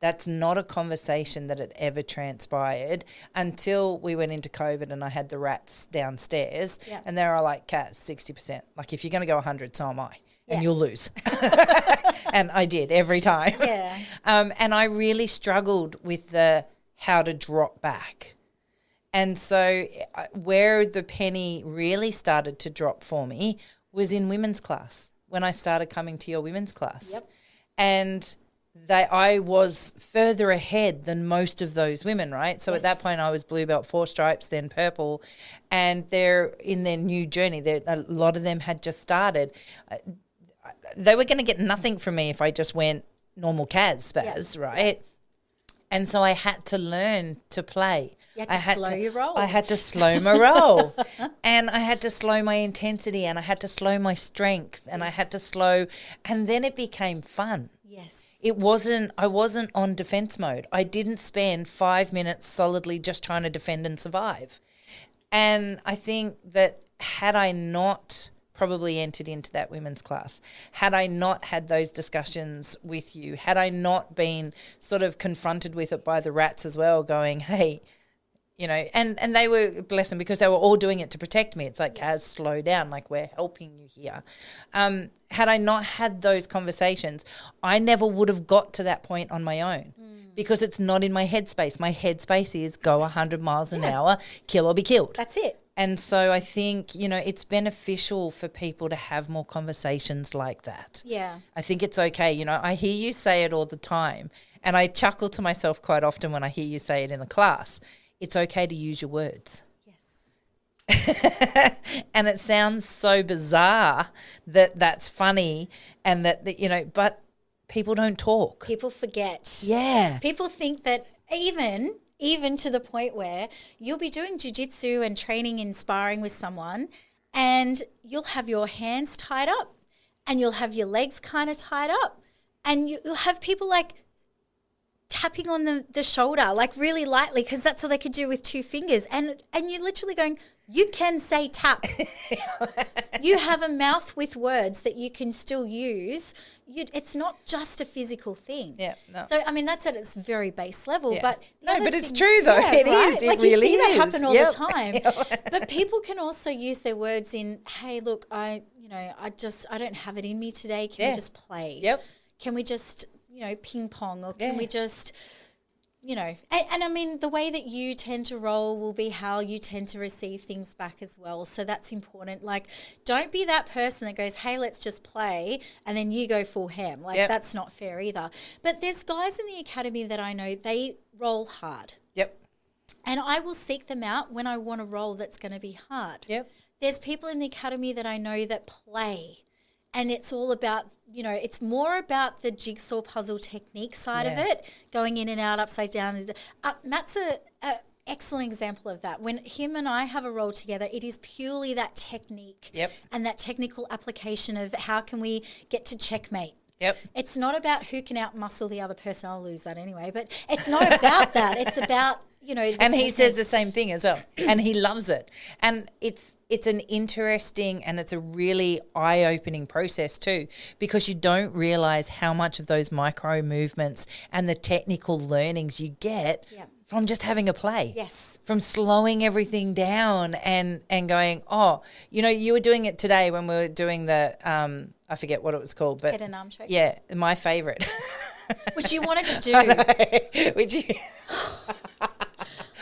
that's not a conversation that had ever transpired until we went into COVID and I had the rats downstairs and they were like, Kaz, 60%. Like if you're going to go 100, so am I. And you'll lose. And I did every time. Yeah. And I really struggled with how to drop back. And so where the penny really started to drop for me was in women's class, when I started coming to your women's class. Yep. And I was further ahead than most of those women, right? So at that point I was blue belt 4 stripes, then purple, and they're in their new journey. A lot of them had just started. They were going to get nothing from me if I just went normal Kaz spaz, right? And so I had to learn to play. You had to slow your roll. I had to slow my roll. And I had to slow my intensity and I had to slow my strength and I had to slow. And then it became fun. Yes. I wasn't on defense mode. I didn't spend 5 minutes solidly just trying to defend and survive. And I think that had I not probably entered into that women's class, had I not had those discussions with you, had I not been sort of confronted with it by the rats as well, going, hey, and they were, bless them, because they were all doing it to protect me. It's like, Kaz, slow down, like we're helping you here. Had I not had those conversations, I never would have got to that point on my own because it's not in my headspace. My headspace is go 100 miles an hour, kill or be killed. That's it. And so I think, it's beneficial for people to have more conversations like that. Yeah. I think it's okay. I hear you say it all the time and I chuckle to myself quite often when I hear you say it in a class. It's okay to use your words. Yes. And it sounds so bizarre that that's funny and that but people don't talk. People forget. Yeah. People think that even to the point where you'll be doing jiu-jitsu and training and sparring with someone and you'll have your hands tied up and you'll have your legs kind of tied up and you'll have people like tapping on the shoulder like really lightly because that's all they could do with 2 fingers and you're literally going, you can say tap. You have a mouth with words that you can still use. It's not just a physical thing. Yeah. No. So, that's at its very base level. Yeah. But but it's true though. It is. It like really you see is. that happen all the time. But people can also use their words in, hey, look, I don't have it in me today. Can we just play? Yep. Can we just, ping pong or can we just... the way that you tend to roll will be how you tend to receive things back as well. So that's important. Like, don't be that person that goes, hey, let's just play, and then you go full ham. Like, that's not fair either. But there's guys in the academy that I know, they roll hard. Yep. And I will seek them out when I want a roll that's going to be hard. Yep. There's people in the academy that I know that play. And it's all about, it's more about the jigsaw puzzle technique side of it, going in and out, upside down. Matt's excellent example of that. When him and I have a roll together, it is purely that technique and that technical application of how can we get to checkmate. Yep. It's not about who can outmuscle the other person. I'll lose that anyway. But it's not about that. It's about, you know. And he says the same thing as well. And he loves it. And it's an interesting and it's a really eye-opening process too, because you don't realise how much of those micro movements and the technical learnings you get from just having a play. Yes. From slowing everything down and going, oh, you know, you were doing it today when we were doing the I forget what it was called, but head and arm choke. Yeah, my favourite. Which you wanted to do. Which you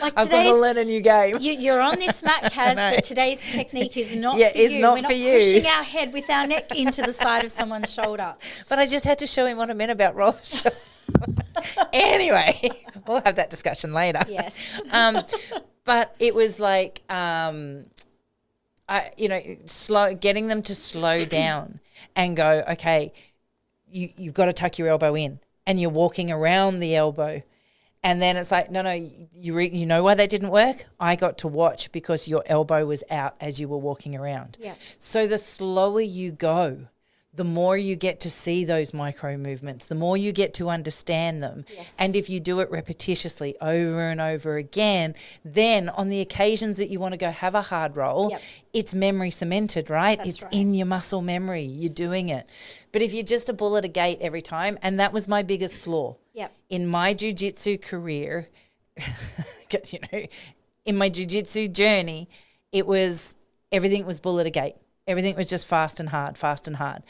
like I've got to learn a new game. You're on this mat, Kaz, but today's technique is not for it's you. not We're for not you. pushing our head with our neck into the side of someone's shoulder. But I just had to show him what I meant about roller shoulder. Anyway, we'll have that discussion later. Yes. But it was like, getting them to slow down and go, okay, you've got to tuck your elbow in, and you're walking around the elbow. And then it's like, no, you know why that didn't work? I got to watch because your elbow was out as you were walking around. Yeah. So the slower you go, the more you get to see those micro movements, the more you get to understand them. Yes. And if you do it repetitiously over and over again, then on the occasions that you want to go have a hard roll, it's memory cemented, right? It's in your muscle memory. You're doing it. But if you're just a bull at a gate every time, and that was my biggest flaw. In my jiu-jitsu career, in my jiu-jitsu journey, everything was bull at a gate. Everything was just fast and hard.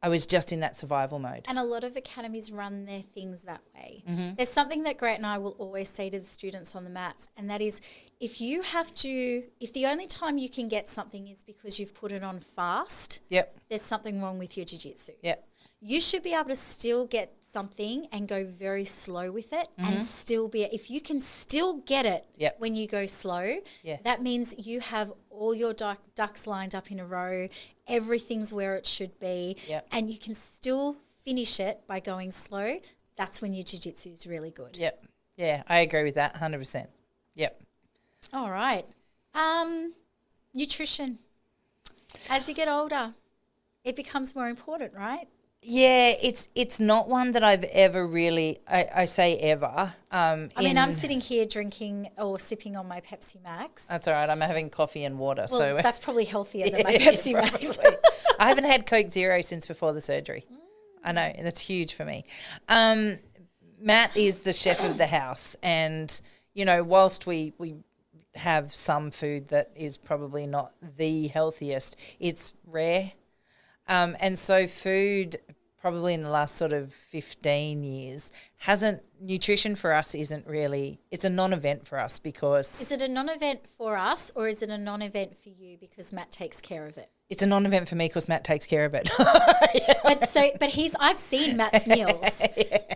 I was just in that survival mode. And a lot of academies run their things that way. Mm-hmm. There's something that Grant and I will always say to the students on the mats, and that is if the only time you can get something is because you've put it on fast, there's something wrong with your jiu-jitsu. You should be able to still get something and go very slow with it and still be, if you can still get it when you go slow, that means you have all your ducks lined up in a row, everything's where it should be, and you can still finish it by going slow. That's when your jiu-jitsu is really good. Yeah, I agree with that 100%. All right. Nutrition. As you get older, it becomes more important, right? Yeah, it's not one that I've ever really, I say ever. I'm sitting here drinking or sipping on my Pepsi Max. That's all right. I'm having coffee and water. Well, so that's probably healthier than my Pepsi Max. I haven't had Coke Zero since before the surgery. I know, and it's huge for me. Matt is the chef of the house, and, you know, whilst we have some food that is probably not the healthiest, it's rare. And so food probably in the last sort of 15 years nutrition for us isn't really, it's a non-event for us because... Is it a non-event for us or is it a non-event for you because Matt takes care of it? It's a non-event for me because Matt takes care of it. I've seen Matt's meals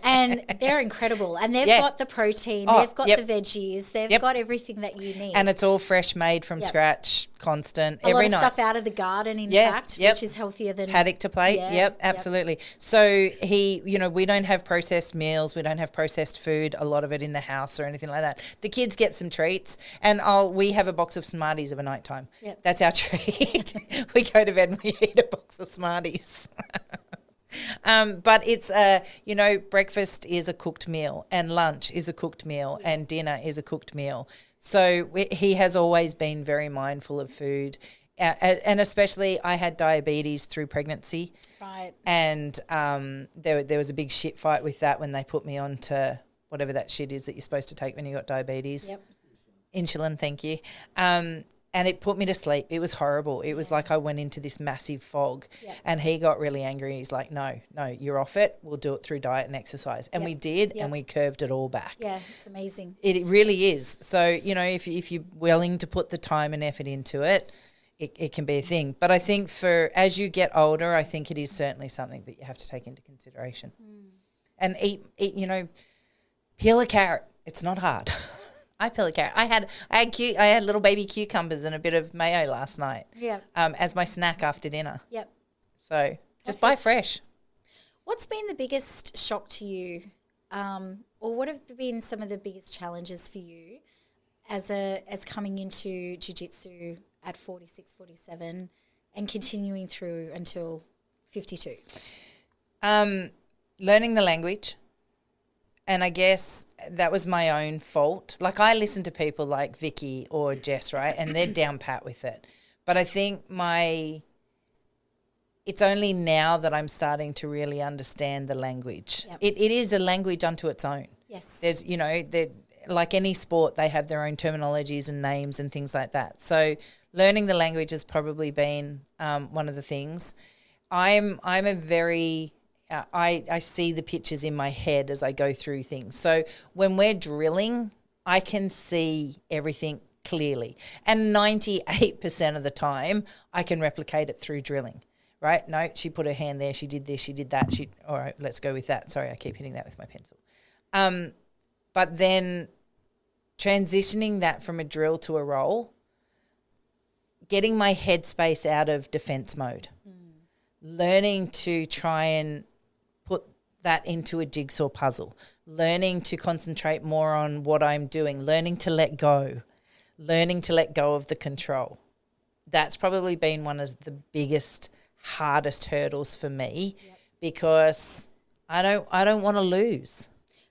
and they're incredible, and they've got the protein, they've got the veggies, they've got everything that you need, and it's all fresh, made from scratch, constant. A lot of stuff out of the garden, in fact, which is healthier than haddock to plate. Absolutely. So we don't have processed meals, we don't have processed food, a lot of it in the house or anything like that. The kids get some treats, and we have a box of Smarties of a night time. That's our treat. We go to bed and we eat a box of Smarties. But it's, breakfast is a cooked meal, and lunch is a cooked meal, and dinner is a cooked meal. So he has always been very mindful of food. And especially I had diabetes through pregnancy. Right. And there was a big shit fight with that when they put me on to whatever that shit is that you're supposed to take when you got diabetes. Insulin, thank you. And it put me to sleep. It was horrible. It was like I went into this massive fog. And he got really angry. He's like, no, you're off it. We'll do it through diet and exercise. And we did, and we curved it all back. Yeah, it's amazing. It really is. So, if you're willing to put the time and effort into it, it can be a thing. But I think as you get older, I think it is certainly something that you have to take into consideration. And eat, peel a carrot. It's not hard. I peel a carrot. I had little baby cucumbers and a bit of mayo last night. As my snack after dinner. So just buy fresh. What's been the biggest shock to you, or what have been some of the biggest challenges for you as coming into jiu-jitsu at 46, 47 and continuing through until 52? Learning the language. And I guess that was my own fault. Like, I listen to people like Vicky or Jess, right? And they're down pat with it. But I think it's only now that I'm starting to really understand the language. Yep. It is a language unto its own. Yes. There's, like any sport, they have their own terminologies and names and things like that. So learning the language has probably been one of the things. I'm a very... I see the pictures in my head as I go through things. So when we're drilling, I can see everything clearly. And 98% of the time, I can replicate it through drilling, right? No, she put her hand there, she did this, she did that. All right, let's go with that. Sorry, I keep hitting that with my pencil. But then transitioning that from a drill to a roll, getting my headspace out of defense mode, learning to try and put that into a jigsaw puzzle, learning to concentrate more on what I'm doing, learning to let go of the control. That's probably been one of the biggest, hardest hurdles for me, because I don't want to lose.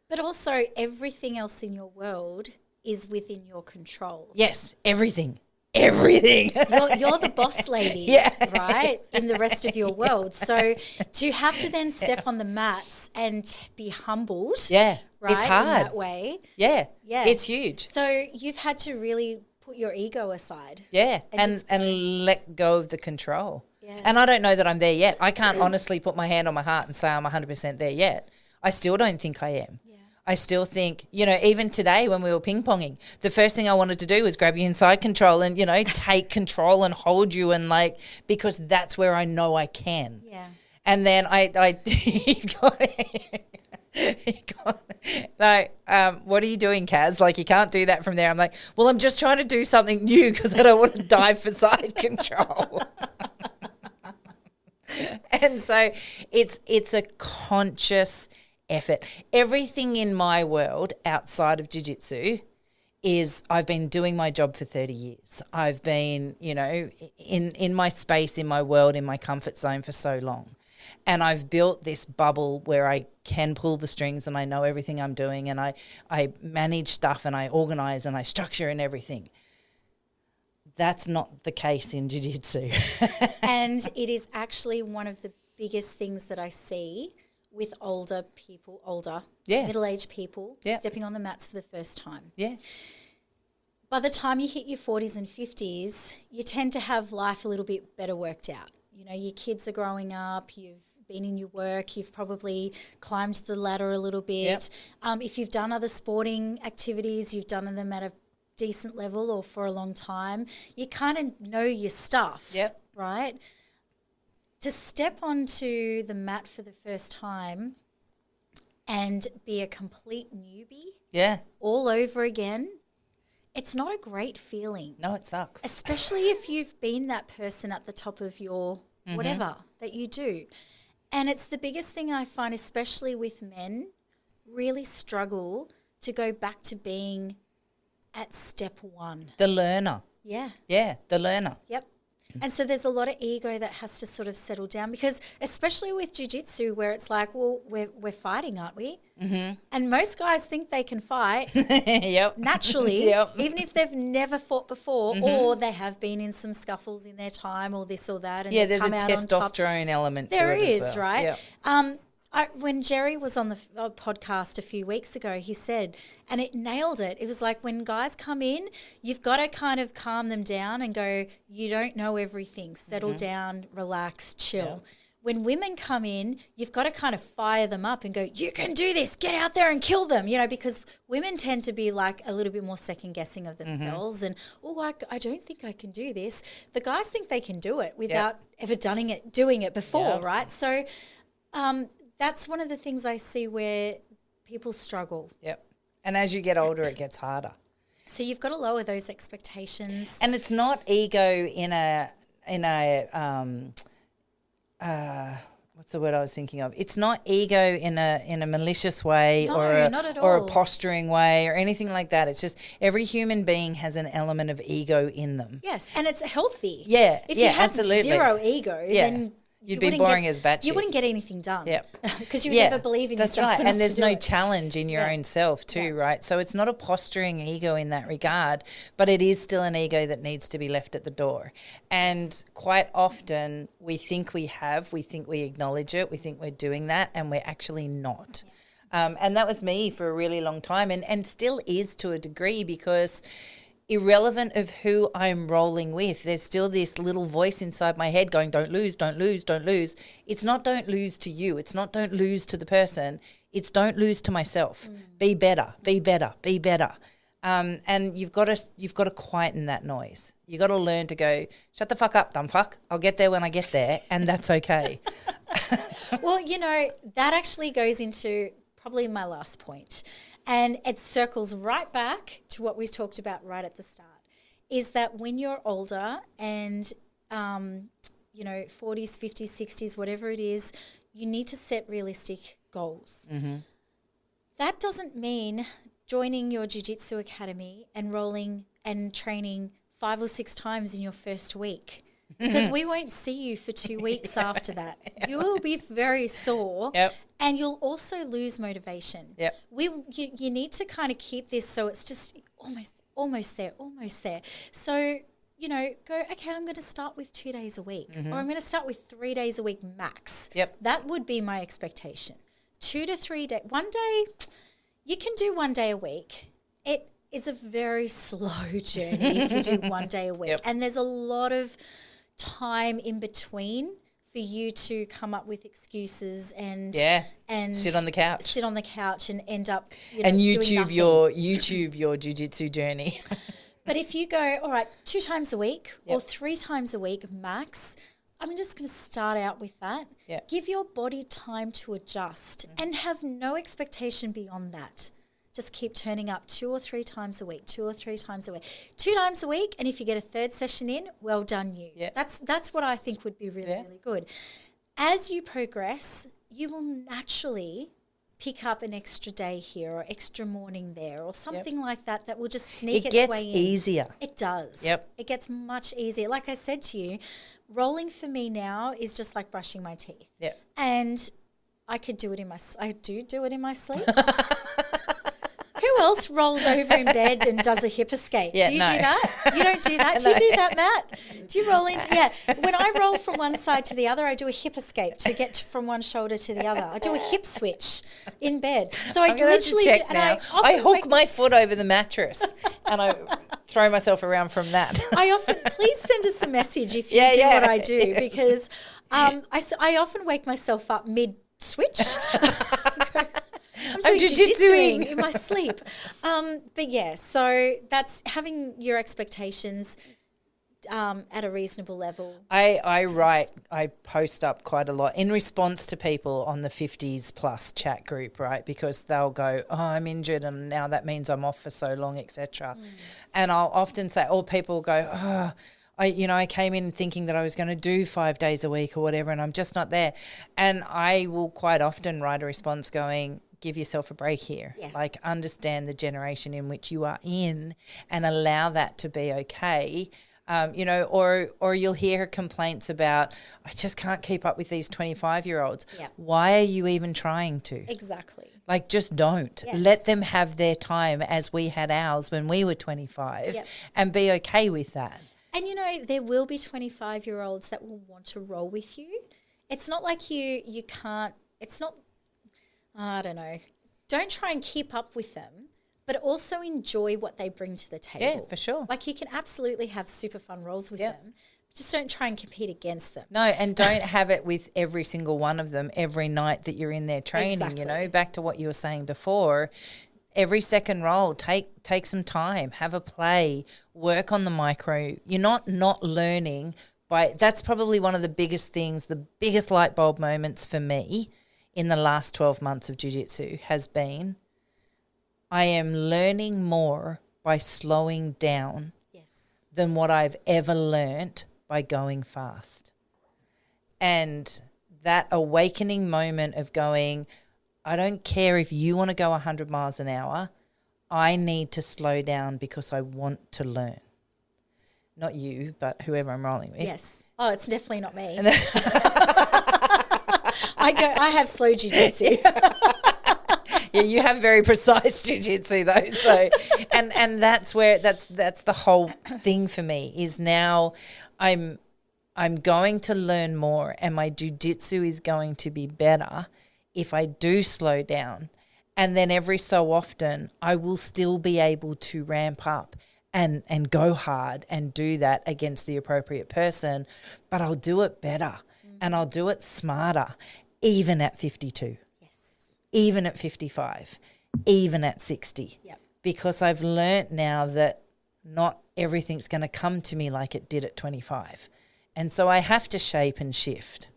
But also everything else in your world is within your control. Yes, everything. You're the boss lady, right, in the rest of your world. So do you have to then step on the mats and be humbled? Yeah, right, it's hard. in that way. Yeah, it's huge. So you've had to really put your ego aside. Yeah, and let go of the control. Yeah. And I don't know that I'm there yet. I can't honestly put my hand on my heart and say I'm 100% there yet. I still don't think I am. I still think, even today when we were ping-ponging, the first thing I wanted to do was grab you inside control and, take control and hold you, and because that's where I know I can. Yeah. And then what are you doing, Kaz? You can't do that from there. I'm like, well, I'm just trying to do something new because I don't want to dive for side control. And so it's a conscious effort. Everything in my world outside of jiu-jitsu is I've been doing my job for 30 years. I've been, in my space, in my world, in my comfort zone for so long. And I've built this bubble where I can pull the strings and I know everything I'm doing, and I manage stuff and I organize and I structure and everything. That's not the case in jiu-jitsu. And it is actually one of the biggest things that I see with middle-aged people stepping on the mats for the first time. Yeah. By the time you hit your 40s and 50s, you tend to have life a little bit better worked out. Your kids are growing up, you've been in your work, you've probably climbed the ladder a little bit. Yep. If you've done other sporting activities, you've done them at a decent level or for a long time, you kind of know your stuff, right? To step onto the mat for the first time and be a complete newbie all over again, it's not a great feeling. No, it sucks. Especially if you've been that person at the top of your whatever that you do. And it's the biggest thing I find, especially with men, really struggle to go back to being at step one. The learner. Yeah. Yeah, the learner. Yep. And so there's a lot of ego that has to sort of settle down, because especially with jiu-jitsu, where it's like, well, we're fighting, aren't we? Mm-hmm. And most guys think they can fight naturally, even if they've never fought before, or they have been in some scuffles in their time, or this or that. And there's a testosterone element to it as well. There is, right? Yep. When Jerry was on the podcast a few weeks ago, he said, and it nailed it. It was like, when guys come in, you've got to kind of calm them down and go, you don't know everything. Settle down, relax, chill. Yeah. When women come in, you've got to kind of fire them up and go, you can do this, get out there and kill them, because women tend to be like a little bit more second guessing of themselves and, I don't think I can do this. The guys think they can do it without ever doing it before, right? So that's one of the things I see where people struggle. Yep. And as you get older, it gets harder. So you've got to lower those expectations. And it's not ego in a what's the word I was thinking of? It's not ego in a malicious way not at or a all. posturing way or anything like that. It's just every human being has an element of ego in them. Yes, and it's healthy. Yeah, If yeah, you had absolutely. zero ego, then You'd be boring as batshit. You wouldn't get anything done. Yep. Because you would never believe in that's yourself. right. enough And there's to do no it. challenge in your own self too, right? So it's not a posturing ego in that regard, but it is still an ego that needs to be left at the door. And quite often we think we acknowledge it, we think we're doing that, and we're actually not. And that was me for a really long time and still is to a degree, because irrelevant of who I'm rolling with, there's still this little voice inside my head going, don't lose, don't lose, don't lose. It's not don't lose to you. It's not don't lose to the person. It's don't lose to myself. Be better, be better, be better. And you've got to quieten that noise. You got to learn to go, shut the fuck up, dumb fuck. I'll get there when I get there, and that's okay. Well, that actually goes into probably my last point. And it circles right back to what we talked about right at the start, is that when you're older and, 40s, 50s, 60s, whatever it is, you need to set realistic goals. Mm-hmm. That doesn't mean joining your Jiu Jitsu academy and rolling and training 5 or 6 times in your first week. Because we won't see you for 2 weeks after that. You will be very sore, and you'll also lose motivation. Yep. You need to kind of keep this so it's just almost there. So, go, okay, I'm going to start with 2 days a week, or I'm going to start with 3 days a week max. Yep. That would be my expectation. 2 to 3 days. One day, you can do 1 day a week. It is a very slow journey if you do 1 day a week. Yep. And there's a lot of time in between for you to come up with excuses and sit on the couch and end up and doing YouTube your jiu-jitsu journey. But if you go, all right, 2 times a week or 3 times a week max, I'm just going to start out with that. Yep. Give your body time to adjust and have no expectation beyond that. Just keep turning up 2 or 3 times a week, 2 or 3 times a week, 2 times a week. And if you get a 3rd session in, well done you. Yep. That's what I think would be really good. As you progress, you will naturally pick up an extra day here or extra morning there or something like that will just sneak its way in. It gets easier. It does. Yep. It gets much easier. Like I said to you, rolling for me now is just like brushing my teeth. Yep. And I could do it I do it in my sleep. Who else rolls over in bed and does a hip escape? Yeah, do you no. do that? You don't do that? Do you do that, Matt? Do you roll in? Yeah. When I roll from one side to the other, I do a hip escape to get from one shoulder to the other. I do a hip switch in bed. So I literally do. And I hook my foot over the mattress and I throw myself around from that. Please send us a message if you do what I do, because I often wake myself up mid-switch. I'm jiu-jitsuing in my sleep. But yeah, so that's having your expectations at a reasonable level. I post up quite a lot in response to people on the 50s plus chat group, right? Because they'll go, oh, I'm injured and now that means I'm off for so long, etc. And I'll often say, or people go, oh, I came in thinking that I was going to do 5 days a week or whatever, and I'm just not there. And I will quite often write a response going, give yourself a break here. Yeah. Like, understand the generation in which you are in and allow that to be okay. Or you'll hear complaints about, I just can't keep up with these 25-year-olds. Yeah. Why are you even trying to? Exactly. Like, just don't. Yes. Let them have their time as we had ours when we were 25 and be okay with that. And, there will be 25-year-olds that will want to roll with you. It's not like you can't, it's not, I don't know. Don't try and keep up with them, but also enjoy what they bring to the table. Yeah, for sure. Like, you can absolutely have super fun rolls with them. Just don't try and compete against them. No, and don't have it with every single one of them every night that you're in their training, Exactly. Back to what you were saying before. Every second roll, take some time, have a play, work on the micro. You're not learning that's probably one of the biggest things, the biggest light bulb moments for me in the last 12 months of jiu-jitsu has been, I am learning more by slowing down than what I've ever learnt by going fast. And that awakening moment of going, I don't care if you want to go 100 miles an hour. I need to slow down because I want to learn. Not you, but whoever I'm rolling with. Yes. Oh, it's definitely not me. I have slow jiu-jitsu. Yeah, you have very precise jiu-jitsu though. So, and that's where that's the whole thing for me is now I'm going to learn more, and my jiu-jitsu is going to be better if I do slow down. And then every so often I will still be able to ramp up and go hard and do that against the appropriate person, but I'll do it better and I'll do it smarter, even at 52, even at 55, even at 60, because I've learnt now that not everything's going to come to me like it did at 25. And so I have to shape and shift.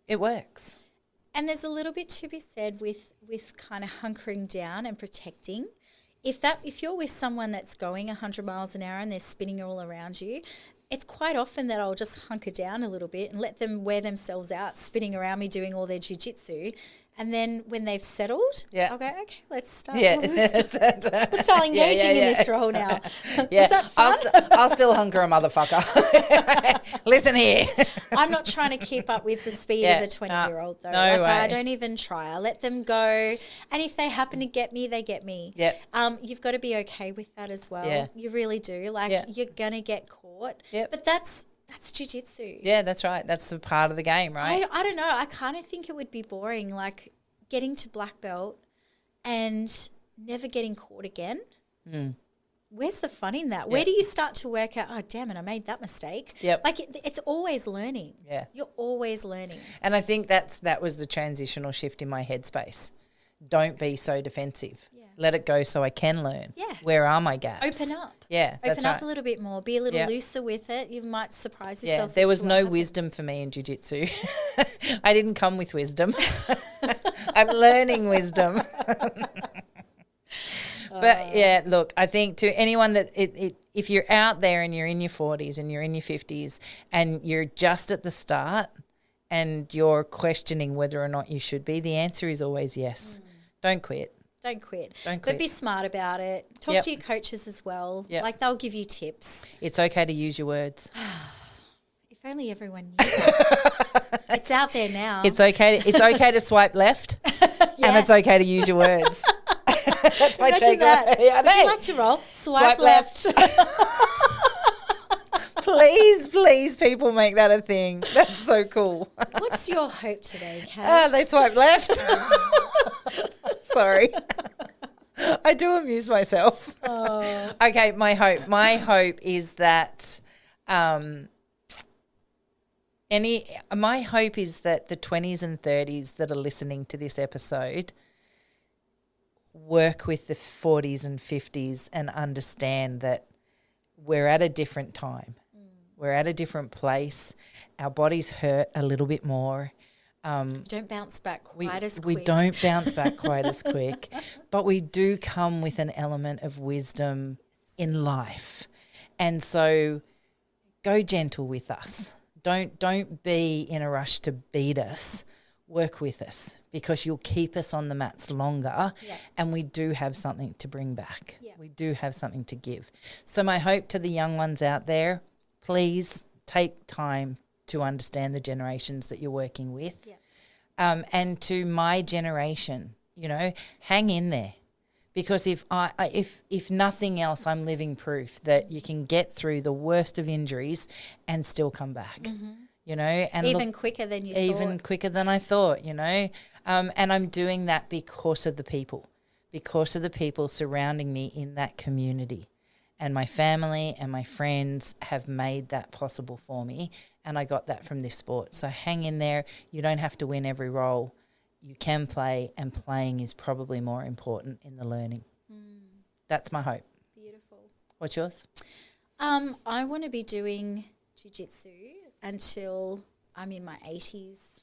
It works. And there's a little bit to be said with kind of hunkering down and protecting. If you're with someone that's going 100 miles an hour and they're spinning all around you, it's quite often that I'll just hunker down a little bit and let them wear themselves out, spinning around me doing all their jiu-jitsu. And then when they've settled, I'll go, okay, let's start. We'll start engaging in this role now. Yeah. Is that fun? I'll still hunker a motherfucker. Listen here. I'm not trying to keep up with the speed of a 20-year-old though. No way. I don't even try. I let them go. And if they happen to get me, they get me. Yep. You've got to be okay with that as well. Yeah. You really do. You're going to get caught. Yep. But that's jiu-jitsu. Yeah, that's right. That's the part of the game, right? I don't know. I kind of think it would be boring, like getting to black belt and never getting caught again. Where's the fun in that? Where do you start to work out, oh, damn it, I made that mistake? Yep. It's always learning. Yeah. You're always learning. And I think that was the transitional shift in my headspace. Don't be so defensive. Yeah. Let it go so I can learn. Yeah. Where are my gaps? Open up. Yeah, that's Open up right. a little bit more. Be a little looser with it. You might surprise yourself. Yeah, there was no wisdom for me in jiu-jitsu. I didn't come with wisdom. I'm learning wisdom. But yeah, look, I think to anyone that if you're out there and you're in your 40s and you're in your 50s and you're just at the start and you're questioning whether or not you should be, the answer is always yes. Don't quit. Don't quit. Don't quit. But be smart about it. Talk to your coaches as well. Yep. Like they'll give you tips. It's okay to use your words. If only everyone knew that. It's out there now. It's okay to swipe left and it's okay to use your words. That's my take on it. Yeah, would you like to roll? Swipe left. Please, people, make that a thing. That's so cool. What's your hope today, Kaz? They swipe left. Sorry. I do amuse myself. Oh. Okay, my hope is that my hope is that the 20s and 30s that are listening to this episode work with the 40s and 50s and understand that we're at a different time. We're at a different place. Our bodies hurt a little bit more. Don't bounce back quite as quick. We don't bounce back quite as quick, but we do come with an element of wisdom in life. And so go gentle with us. Don't be in a rush to beat us. Work with us because you'll keep us on the mats longer and we do have something to bring back. Yeah. We do have something to give. So my hope to the young ones out there, please take time to understand the generations that you're working with. Yeah. And to my generation, hang in there. Because if nothing else, I'm living proof that you can get through the worst of injuries and still come back. Mm-hmm. And even quicker than you thought. Even quicker than I thought, and I'm doing that because of the people surrounding me in that community. And my family and my friends have made that possible for me. And I got that from this sport. So hang in there. You don't have to win every role. You can play, and playing is probably more important in the learning. That's my hope. Beautiful. What's yours? I want to be doing jiu-jitsu until I'm in my 80s,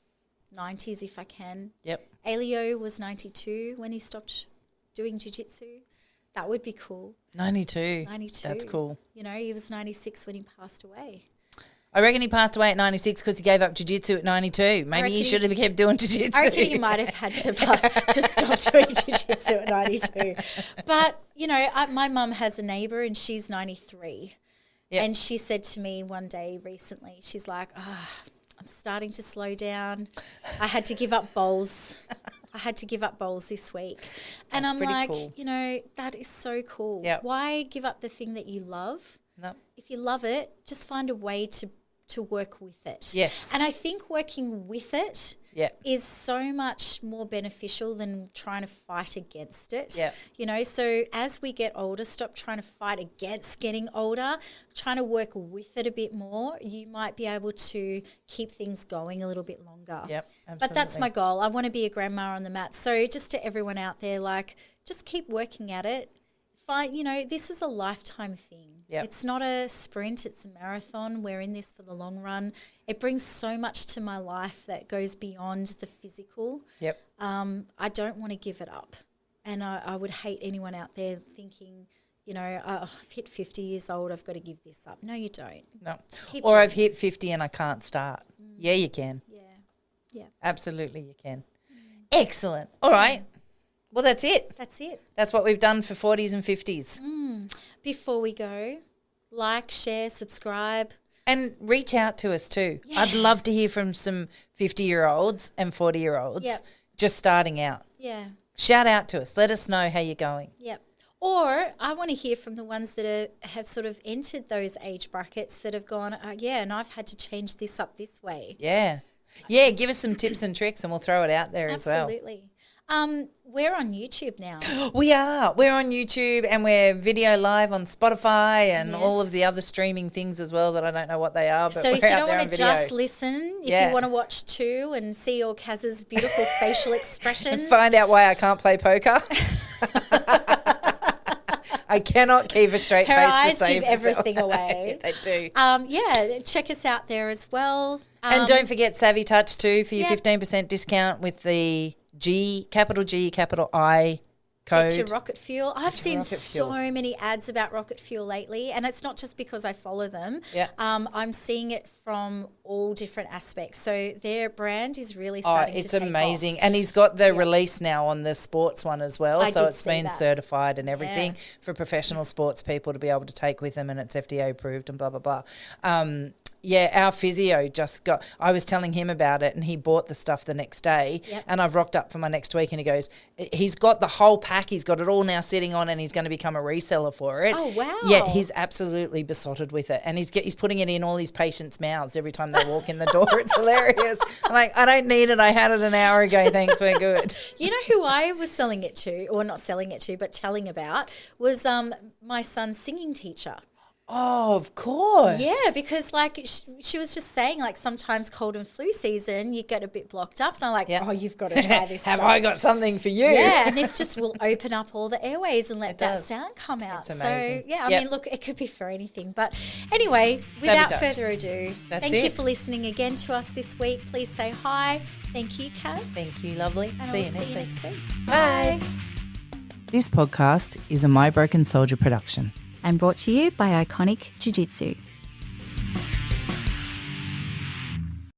90s if I can. Yep. Elio was 92 when he stopped doing jiu-jitsu. That would be cool. 92. 92. That's cool. He was 96 when he passed away. I reckon he passed away at 96 because he gave up Jiu Jitsu at 92. Maybe he should have kept doing Jiu Jitsu. I reckon he might have had to stop doing Jiu Jitsu at 92. But, you know, my mum has a neighbour and she's 93. Yep. And she said to me one day recently, she's like, I'm starting to slow down. I had to give up bowls. This week. And I'm like, cool. You know, that is so cool. Yep. Why give up the thing that you love? No. If you love it, just find a way to work with it. Yes. And I think working with it is so much more beneficial than trying to fight against it. Yep. You know, so as we get older, stop trying to fight against getting older, trying to work with it a bit more. You might be able to keep things going a little bit longer. Yep, absolutely. But that's my goal. I want to be a grandma on the mat. So just to everyone out there, like, just keep working at it. You know, this is a lifetime thing. Yep. It's not a sprint, it's a marathon. We're in this for the long run. It brings so much to my life that goes beyond the physical. Yep. I don't want to give it up. And I would hate anyone out there thinking, you know, I've hit 50 years old, I've got to give this up. No, you don't. No. Or I've hit 50 and I can't start. Yeah, you can. Yeah. Absolutely you can. Excellent. All right. Well, that's it. That's what we've done for 40s and 50s. Before we go, like, share, subscribe. And reach out to us too. Yeah. I'd love to hear from some 50-year-olds and 40-year-olds just starting out. Yeah. Shout out to us. Let us know how you're going. Yep. Or I want to hear from the ones that have sort of entered those age brackets that have gone, and I've had to change this up this way. Yeah. Yeah, give us some tips and tricks and we'll throw it out there as well. Absolutely. We're on YouTube now. We are. We're on YouTube and we're video live on Spotify and all of the other streaming things as well that I don't know what they are. But so we're if you out don't there want to just listen, if you want to watch too and see all Kaz's beautiful facial expressions. And find out why I can't play poker. I cannot keep a straight face to save give everything away. They do. Check us out there as well. And don't forget Savvy Touch too for your 15% discount with the capital G, capital I code. Get your rocket fuel. I've seen so many ads about rocket fuel lately, and it's not just because I follow them. Yeah. I'm seeing it from all different aspects. So their brand is really starting to take off. It's amazing. And he's got the release now on the sports one as well. So it's been certified and everything for professional sports people to be able to take with them, and it's FDA approved and blah, blah, blah. Our physio I was telling him about it and he bought the stuff the next day and I've rocked up for my next week and he goes, he's got the whole pack, he's got it all now sitting on and he's going to become a reseller for it. Oh, wow. Yeah, he's absolutely besotted with it and he's putting it in all his patients' mouths every time they walk in the door. It's hilarious. I'm like, I don't need it. I had it an hour ago. Thanks, we're good. You know who I was selling it to, or not selling it to, but telling about was my son's singing teacher. Oh, of course. Yeah, because like she was just saying, like sometimes cold and flu season, you get a bit blocked up. And I'm like, you've got to try this Have I got something for you? Yeah, and this just will open up all the airways and let that sound come out. It's amazing. So, I mean, look, it could be for anything. But anyway, without further ado, thank you for listening again to us this week. Please say hi. Thank you, Kaz. Thank you, lovely. And I'll see you next week. Bye. This podcast is a My Broken Soldier production. And brought to you by Iconic Jiu Jitsu.